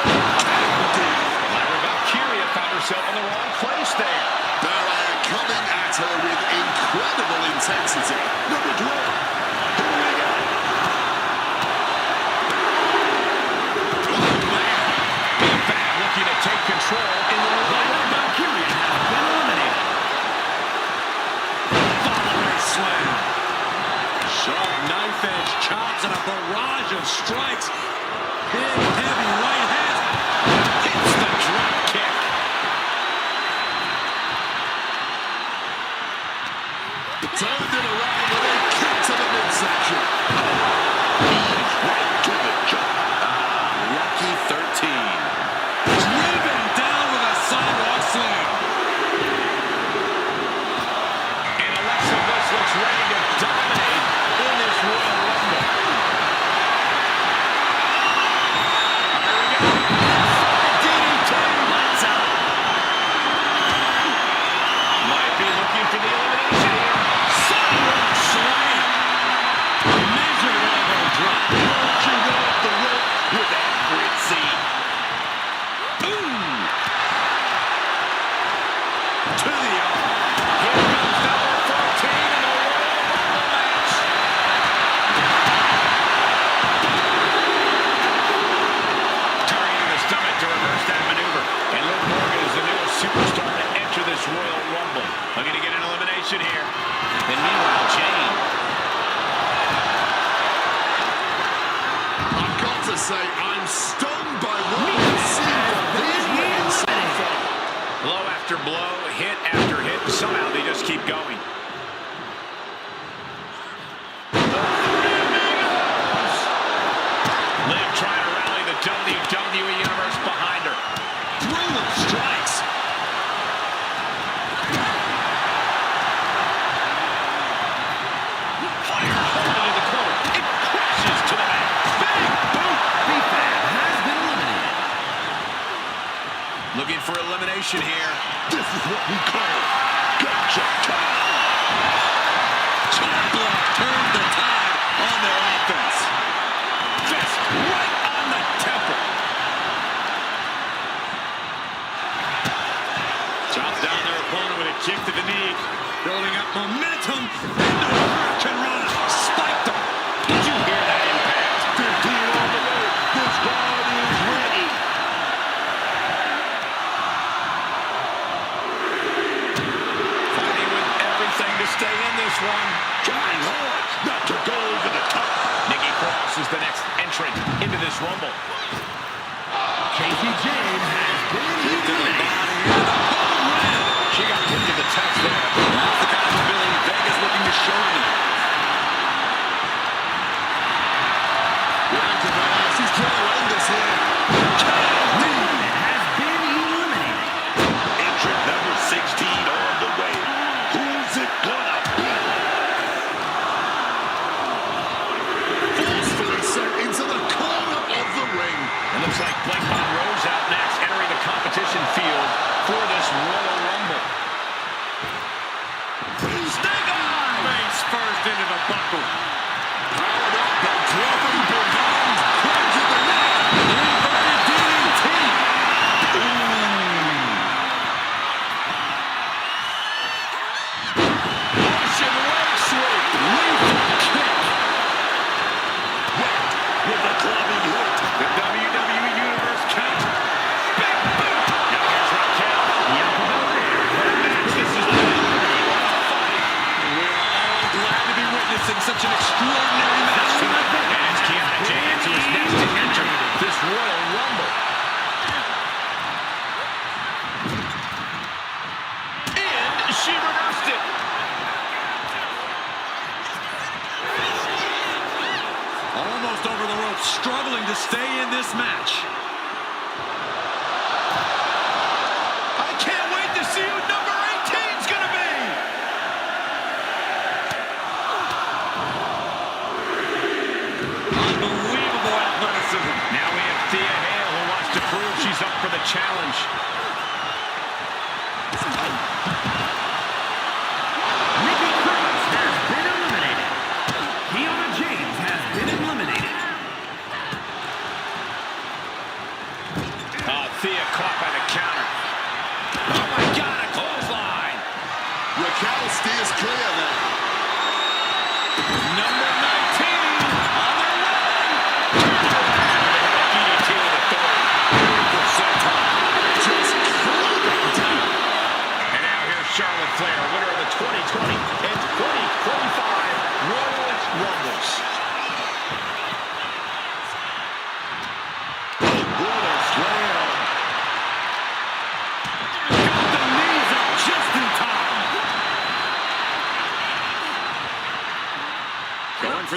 Lyra Valkyria found herself in the wrong place there. Belair coming at her with incredible intensity. Number 12. Here we go. Big Bad looking to take control in the Lyra Valkyria has been eliminated. Follow-away slam. Sharp knife-edge chops and a barrage of strikes. Big, heavy right hand. hits the drop kick. Turned it around with a kick to the midsection. Right to the jaw. Lucky 13. Driven down with a sidewalk slam. And Alexa Bliss looks ready to dominate in this Royal Rumble. Here we go. DDT. Lights out. Might be looking for the elimination here. Sidewalk slam. Measured elbow drop. Launching off the rope with accuracy. Boom. To the arm. Here comes number 14 in the Royal Rumble match. Targeting the stomach to reverse that maneuver. And Liv Morgan is the newest superstar to enter this Royal Rumble. Looking to get an elimination here. And meanwhile, Jane. I've got to say, I'm stunned by what I've seen from these women so far. Blow after blow, hit after hit, and somehow they just keep going. Liv trying to rally the WWE Universe behind her. Brutal strikes. Fire hard into the corner. It crashes to the mat. Big boot. Big Bad has been eliminated. Looking for elimination here. This is what we call gotcha time. Chop block turns the tide on their offense. Fist right on the temple. Chops down their opponent with a kick to the knee. Building up momentum into a hurricane run. Spiked him. Did you hear that impact? 15 on the way. This crowd is ready. Fighting with everything to stay in this one. Trying hard not to go over the top. Nikki Cross is the next entrant into this Rumble. Casey James has been eliminated. She got hit to the touch there. That's the kind of ability Vegas looking to show tonight. Down to Vegas, he's trying to end this here. Has been eliminated. Entrant number 16 on the way. Who's it gonna be? Forcefully sent into the corner of the ring. It looks like Blake Monroe's out next, entering the competition field for this Royal Rumble. Snake eye! Face first into the buckle. Powered up and dropping behind. Crunch of the neck. Inverted DDT. Russian leg sweep. Lethal kick. With a clubbing hit. The WWE Universe count. Big boot. Now here's Raquel. This is the fight. We're all glad to be witnessing such an extraordinary match tonight. And it's Kiana James who is next to enter this Royal Rumble. And she reversed it. Almost over the rope, struggling to stay in this match. I can't wait to see who number 18's gonna be. Unbelievable athleticism. Now we have Thea Hale who wants to prove she's up for the challenge. Nikki Cross has been eliminated. Kiana James has been eliminated.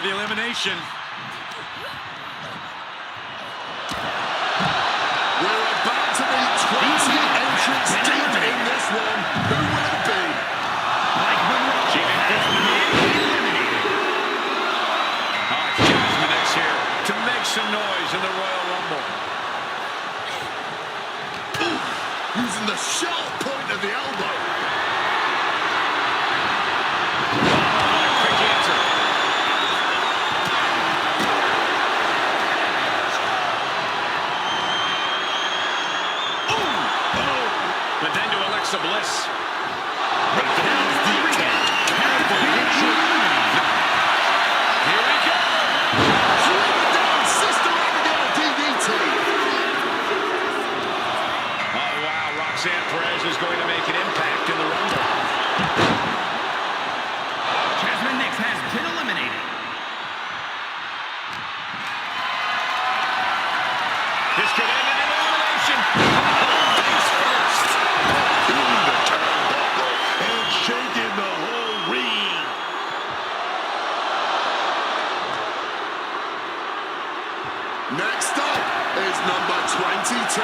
the elimination. We're about to be 20 entrants deep in this one. Who will it be? It's Jasmine X here to make some noise in the Royal Rumble. Using the sharp point of the elbow. Quick answer. But then to Alexa Bliss. Here we go. Driven down, Sister Abigail DDT. Oh, wow. Roxanne Perez is going to make an impact in the Rumble. Jasmine Nix has been eliminated. This could end in an elimination. Face first. In the turnbuckle and shaking the whole ring. Next up is number 22.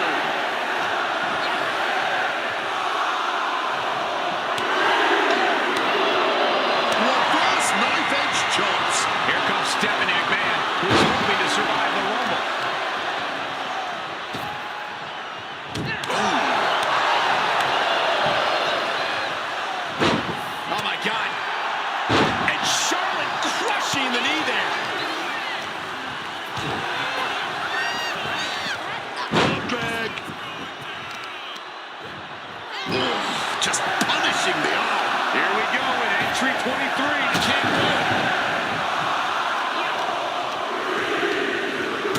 Reverse knife edge chops. Here comes Stephanie McMahon, who's hoping to survive the Rumble. Oh, my God. And Charlotte crushing the knee there. Drag. Just punishing the arm. Here we go with entry 23. Can't win.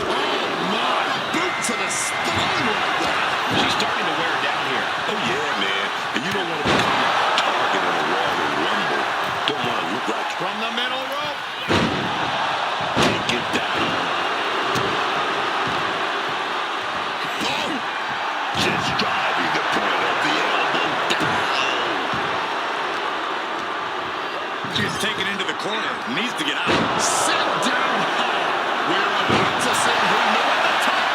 Oh, my. Boot to the spine right there. She's starting to wear down here. Oh, yeah, man. And you don't want to become a target in a Royal Rumble. Don't want to look like From the middle rope. take it down. Oh, Just driving the point of the elbow down. She's taken into the corner. Needs to get out. sent down hard. We're about to see who knew at the top.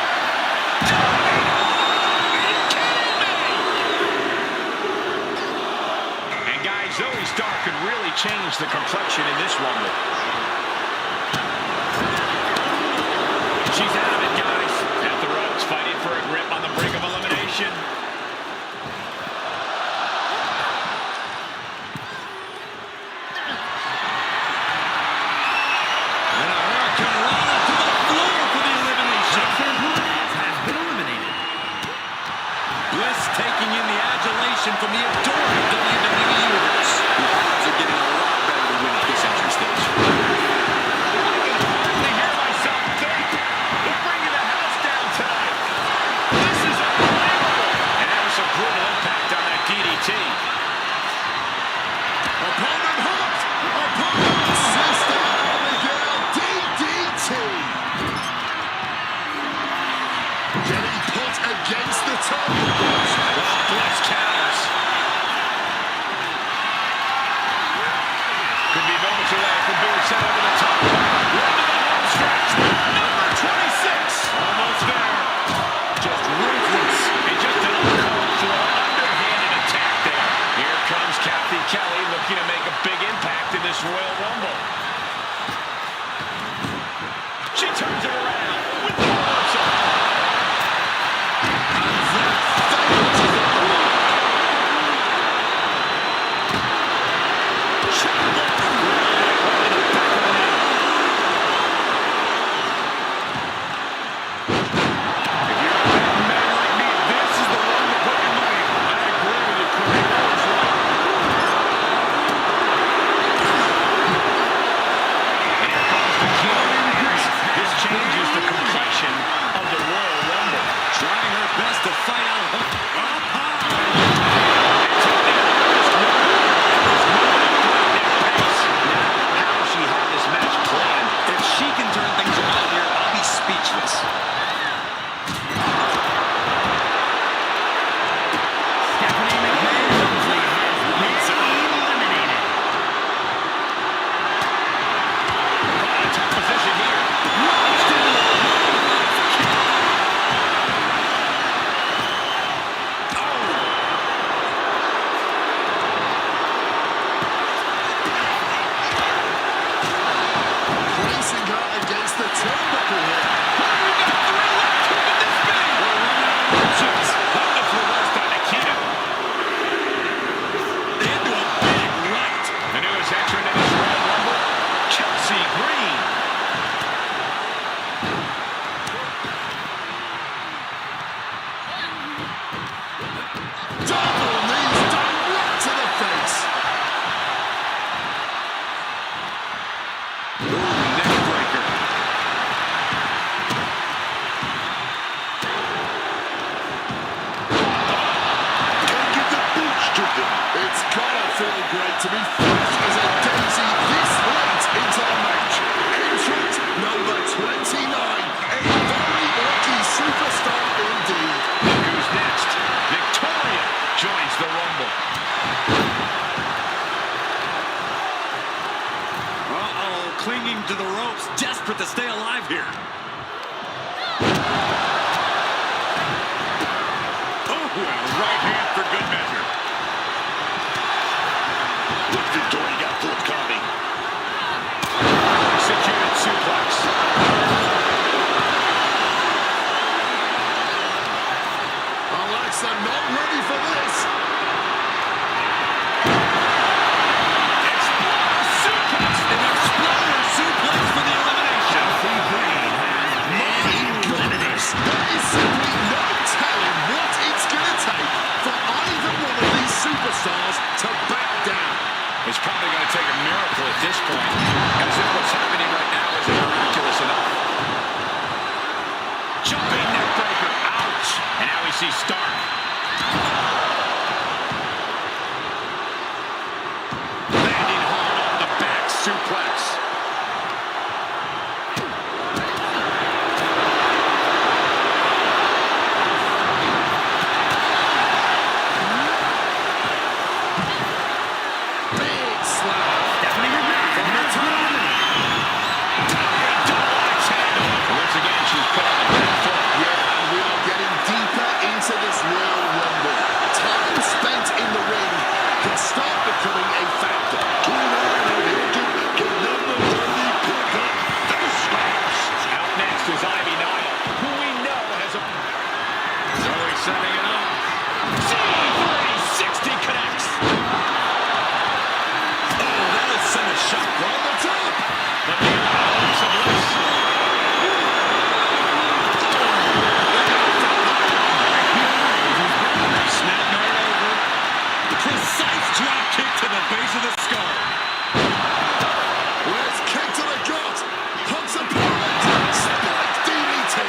And guys, Zoe Stark could really change the complexion in this Rumble. She's out of it, guys. At the ropes, fighting for a grip on the brink of elimination. And a Hurricane Rana to the floor for the elimination. Roxanne Perez has been eliminated. Bliss taking in the adulation from the adoring WWE Universe. The odds are getting a lot better to win at this entry stage. I can hardly hear myself think. We're bringing the house down tonight. This is unbelievable. And that was some brutal impact on that DDT. Opponent hooked. Opponent Sister Abigail DDT. Getting put against the top. Bliss counters. Could be moments away from being sent over the top. Into the home stretch. Number 26. Almost there. Just ruthless. And just an uncalled for, underhanded attack there. Here comes Kathy Kelly looking to make a big impact in this Royal Rumble. She turns it around with the reversal. And that Jumping neck breaker. Ouch. And now we see Stark. Landing hard on the back suplex. Setting it up. C360 connects. Oh, that'll send a shot right on the top. But the arms of bliss. Snap right over. Precise drop kick to the base of the skull. Let's kick to the gut. Hunts opponent. Spike DDT.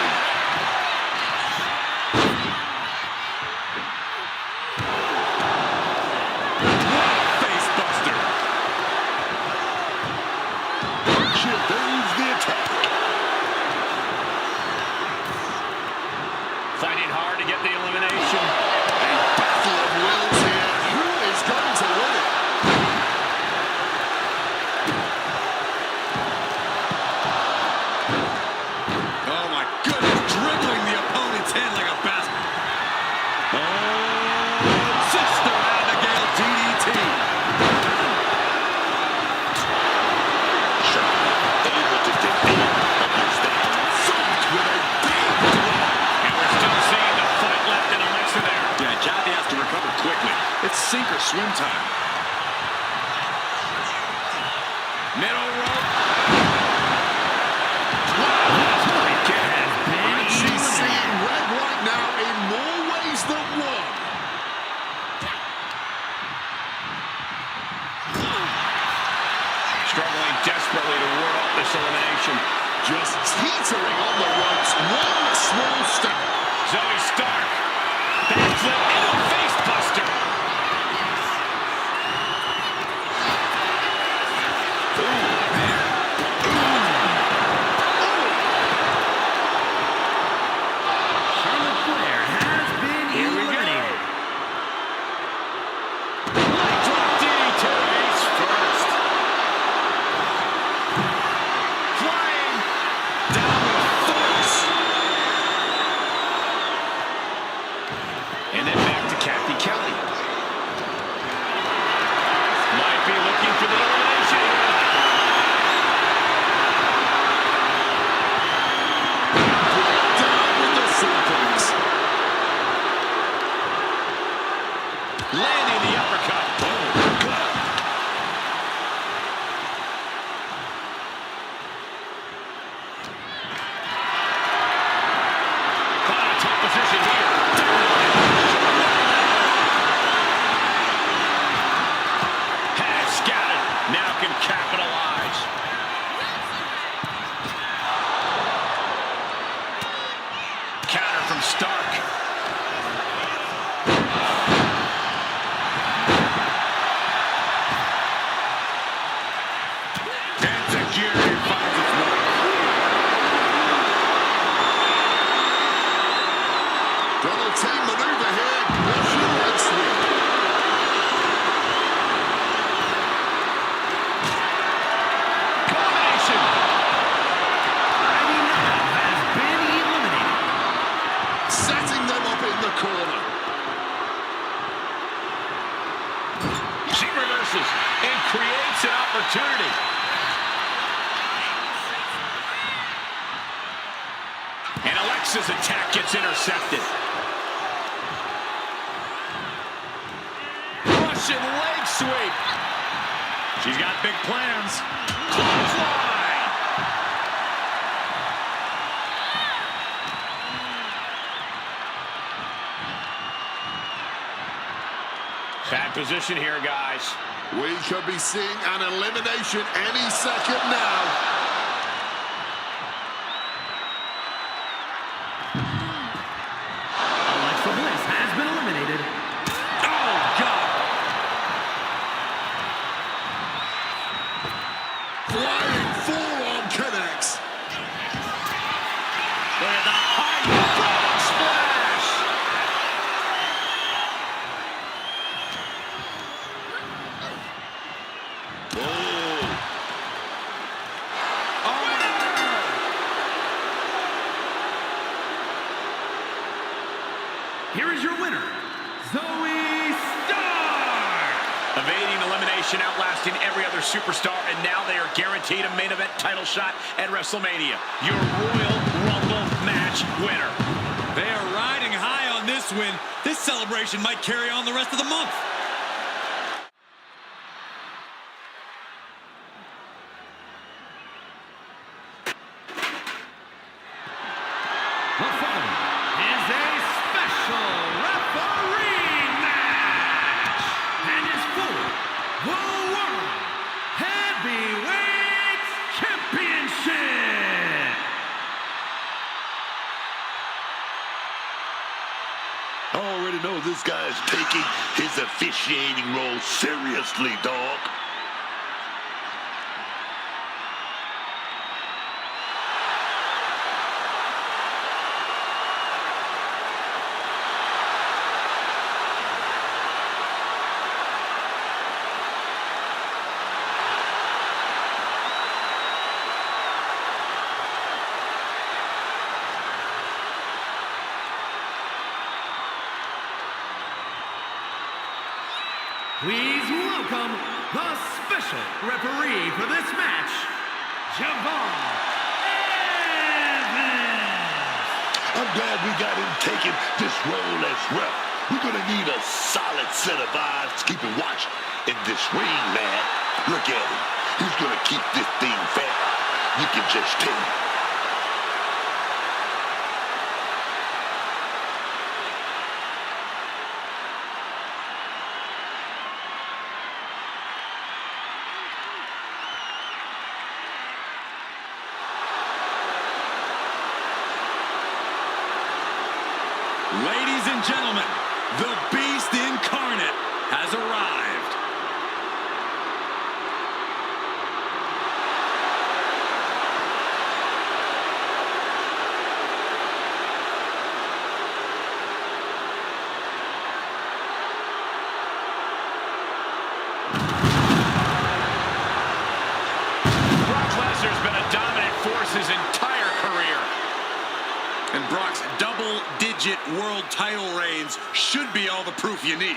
Fighting hard to get the elimination. A battle of wills here. Who is going to win it? Oh my goodness, dribbling the opponent's head like a basket. Oh, Sister Abigail DDT. Able to defend against that. Thumped with a big blow. And we're still seeing the fight left in Alexa there. Yeah, Johnny has to recover quickly. It's sink or swim time. Middle rope. She's seeing red right now in more ways than one. Struggling desperately to ward off this elimination. Just teetering on the ropes. One small step. Zoe Stark. Backflip into a face buster. Charlotte Flair has been eliminated. Leg drop DDT face first. Flying down with force. And then back to Kathy Kelly. Might be looking for the elimination. Down with the suplex. Landing the uppercut. Caught in a tough position here. Has scouted. Now can capitalize. Counter from Stark. Enziguri finds its mark. Double team maneuver here. Russian leg sweep. Combination. Ivy now has been eliminated. Setting them up in the corner. She reverses and creates an opportunity. And Alexa's attack gets intercepted. Russian leg sweep. She's got big plans. Clothesline. Bad position here, guys. We could be seeing an elimination any second now. Alexa Bliss has been eliminated. Oh, God. Flying forearm connects. Look at the high frog splash. Here is your winner, Zoe Stark. Evading elimination, outlasting every other superstar, and now they are guaranteed a main event title shot at WrestleMania. Your Royal Rumble match winner. They are riding high on this win. This celebration might carry on the rest of the month. The following is a special referee match and is for the World Heavyweight Championship. I already know this guy's taking his officiating role seriously, dog. Please welcome the special referee for this match, Javon Evans. I'm glad we got him taking this role as ref. We're gonna need a solid set of eyes keeping watch in this ring, man. Look at him. He's gonna keep this thing fair. You can just tell. Ladies and gentlemen, the Beast Incarnate has arrived. Brock Lesnar's been a dominant force his entire career. And Brock's double-digit world title reigns should be all the proof you need.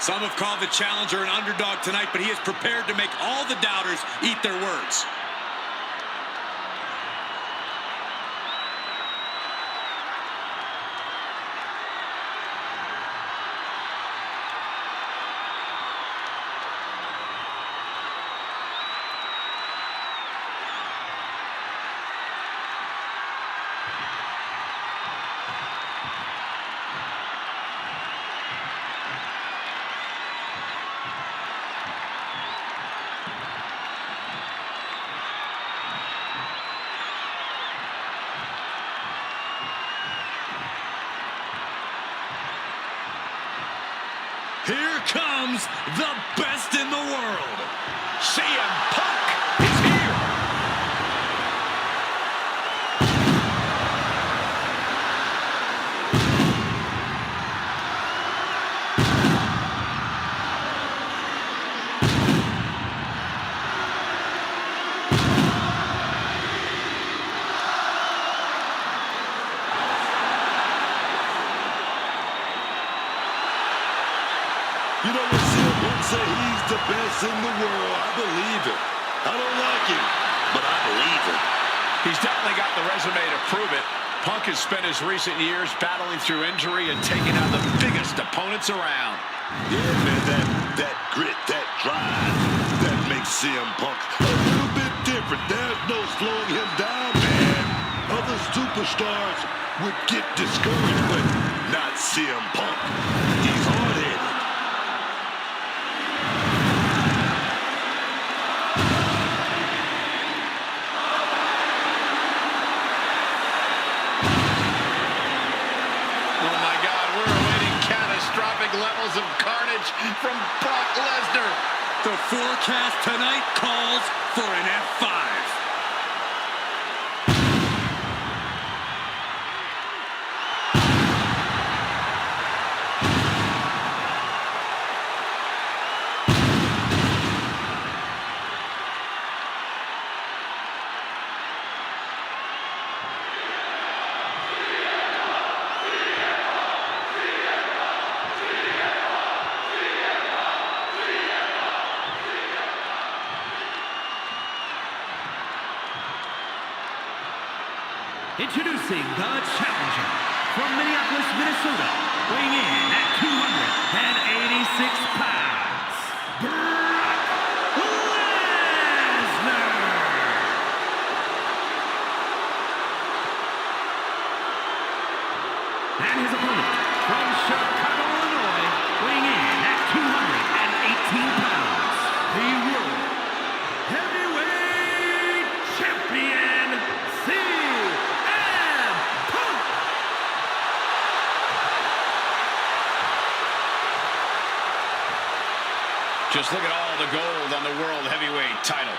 Some have called the challenger an underdog tonight, but he is prepared to make all the doubters eat their words. Here comes the best in the world. CM Punk is here. You know what CM Punk say? He's the best in the world. I believe it. I don't like him, but I believe it. He's resume to prove it. Punk has spent his recent years battling through injury and taking out the biggest opponents around. Yeah, man, that grit, that drive, that makes CM Punk a little bit different. There's no slowing him down, man. Other superstars would get discouraged, but not CM Punk. He's hard-headed. Levels of carnage from Brock Lesnar. The forecast tonight calls for an F5. Introducing the challenger from Minneapolis, Minnesota, weighing in at 286 pounds, Brock Lesnar. And his opponent from Chicago, Illinois, weighing in at 218 pounds, the World Heavyweight Champion, Just look at all the gold on the World Heavyweight title.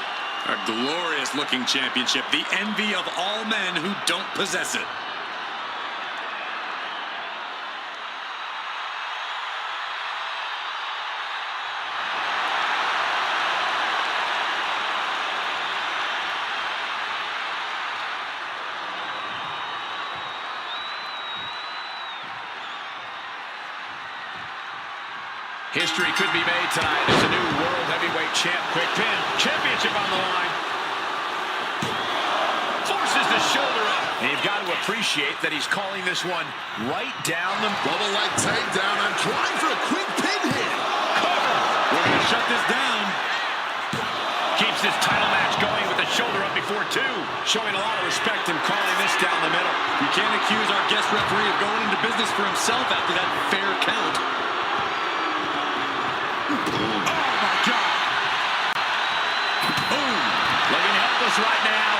A glorious-looking championship, the envy of all men who don't possess it. History could be made tonight as a new World Heavyweight champ. Quick pin. Championship on the line. Forces the shoulder up. And you've got to appreciate that he's calling this one right down the... Double leg takedown and trying for a quick pin here. Cover. We're going to shut this down. Keeps this title match going with the shoulder up before two. Showing a lot of respect and calling this down the middle. You can't accuse our guest referee of going into business for himself after that fair count. Oh, my God. Boom. Looking helpless right now.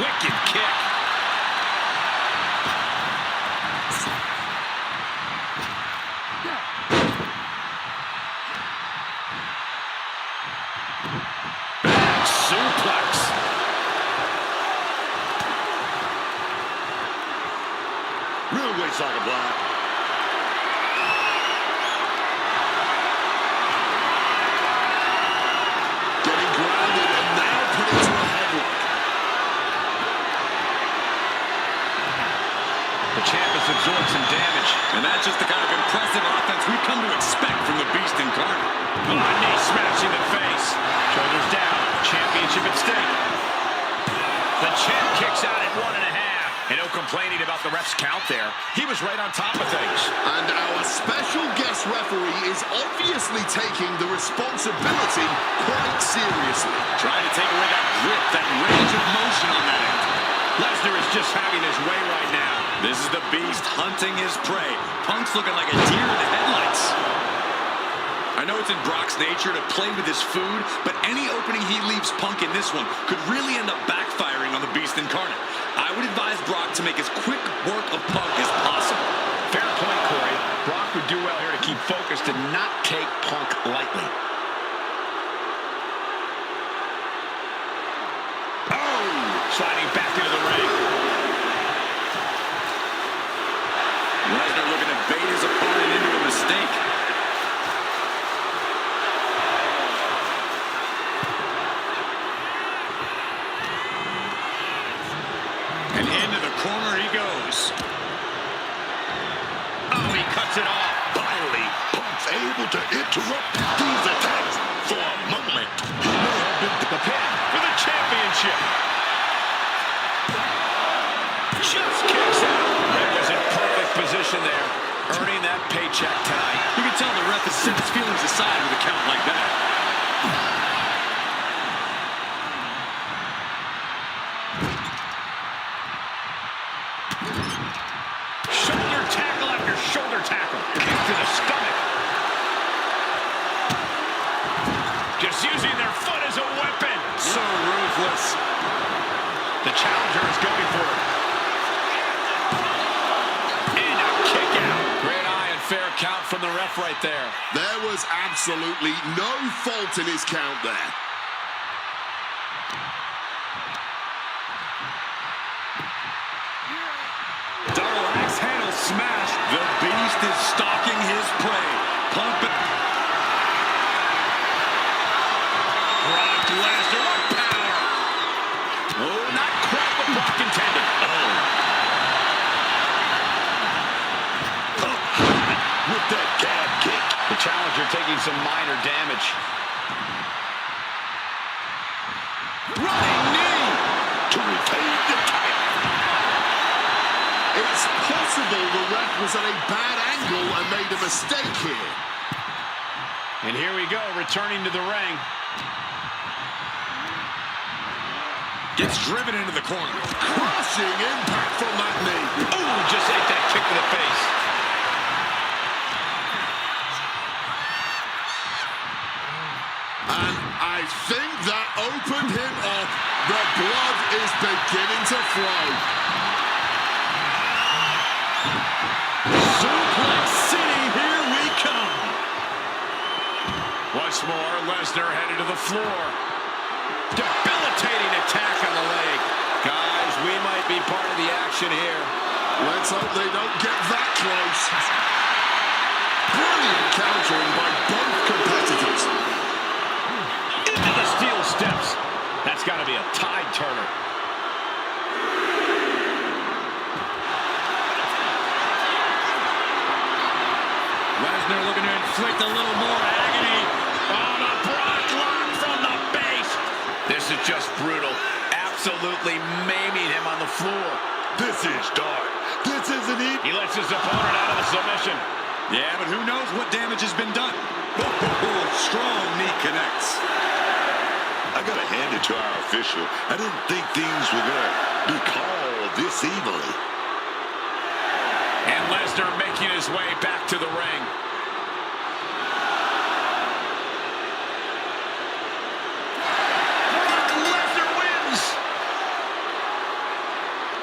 Wicked kick. Back suplex. Real way soccer block. Absorbed some damage. And that's just the kind of impressive offense we've come to expect from the Beast incarnate. Oh, knee smashing the face. Shoulders down. Championship at stake. The champ kicks out at 1.5. And no complaining about the ref's count there. He was right on top of things. And our special guest referee is obviously taking the responsibility quite seriously. Trying to take away that grip, that range of motion on that end. Lesnar is just having his way right now. This is the Beast hunting his prey. Punk's looking like a deer in the headlights. I know it's in Brock's nature to play with his food, but any opening he leaves Punk in this one could really end up backfiring on the Beast incarnate. I would advise Brock to make as quick work of Punk as possible. Fair point, Corey. Brock would do well here to keep focused and not take Punk lightly. Oh! Sliding back into the ring. Lesnar looking to bait his opponent into a mistake. And into the corner he goes. Oh, he cuts it off. Finally, Punk's able to interrupt these attacks for a moment. He may have been The pin for the championship. submission there, earning that paycheck tonight. You can tell the ref has set his feelings aside with a count like that. Shoulder tackle after shoulder tackle. Kick to the stomach. Just using their foot as a weapon. So ruthless. The challenger is going for it. And a kick out. Great eye and fair count from the ref right there. There was absolutely no fault in his count there. Double axe handle smash. The beast is stalking his prey. Pumping. Brock Lesnar, what power! Oh, not quite what Brock intended. With that gab kick. The challenger taking some minor damage. Running knee. To retain the title. It's possible the ref was at a bad angle and made a mistake here. And here we go, returning to the ring. Gets driven into the corner. Crushing impact from that knee. Ooh, just ate that kick to the face. And I think that opened him up. The blood is beginning to flow. Suplex City, here we come. Once more, Lesnar headed to the floor. Debilitating attack on the leg. Guys, we might be part of the action here. Let's hope they don't get that close. Brilliant countering by both competitors. Into the steel steps. That's got to be a tide turner. Lesnar looking to inflict a little more agony. On a Brock lock from the base. This is just brutal. Absolutely maiming him on the floor. This is dark. This isn't it. He lets his opponent out of the submission. Yeah, but who knows what damage has been done. Strong knee connects. I gotta hand it to our official. I didn't think things were gonna be called this evilly. And Lesnar making his way back to the ring. Brock Lesnar wins!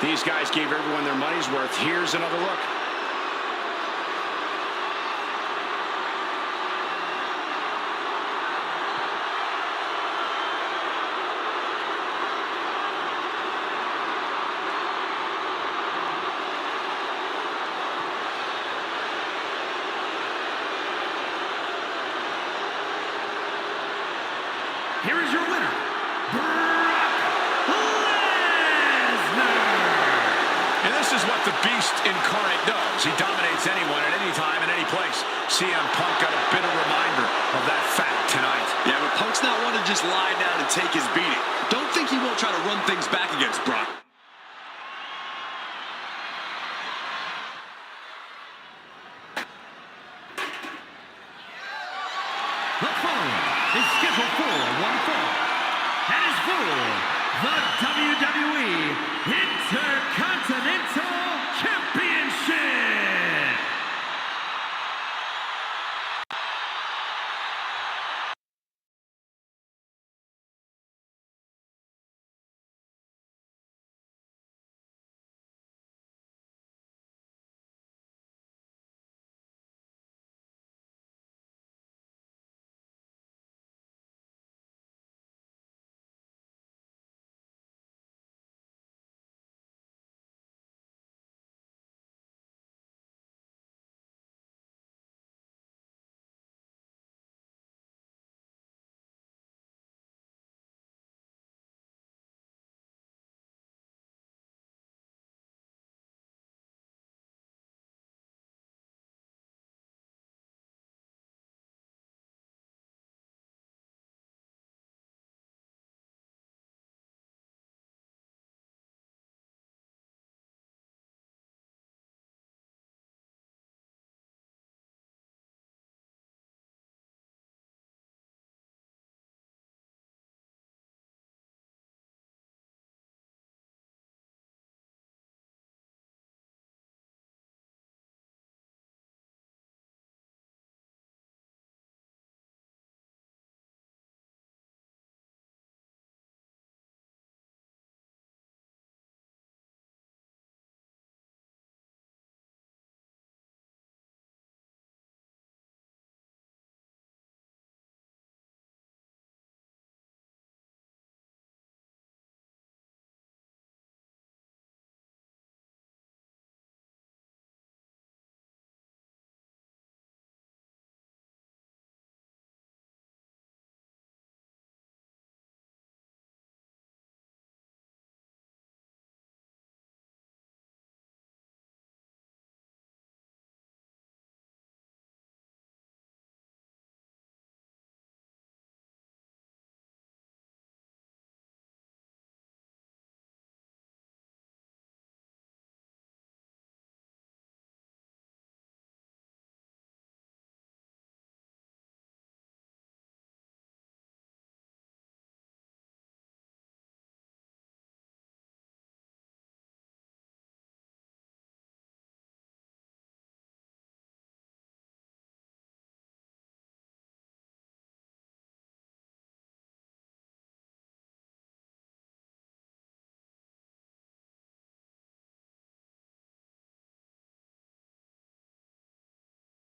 These guys gave everyone their money's worth. Here's another look. Here is your winner, Brock Lesnar. And this is what the Beast incarnate does. He dominates anyone at any time and any place. CM Punk got a bitter reminder of that fact tonight. Yeah, but Punk's not one to just lie down and take his beating. Don't think he won't try to run things back against Brock. The following is scheduled for one fall. That is for the WWE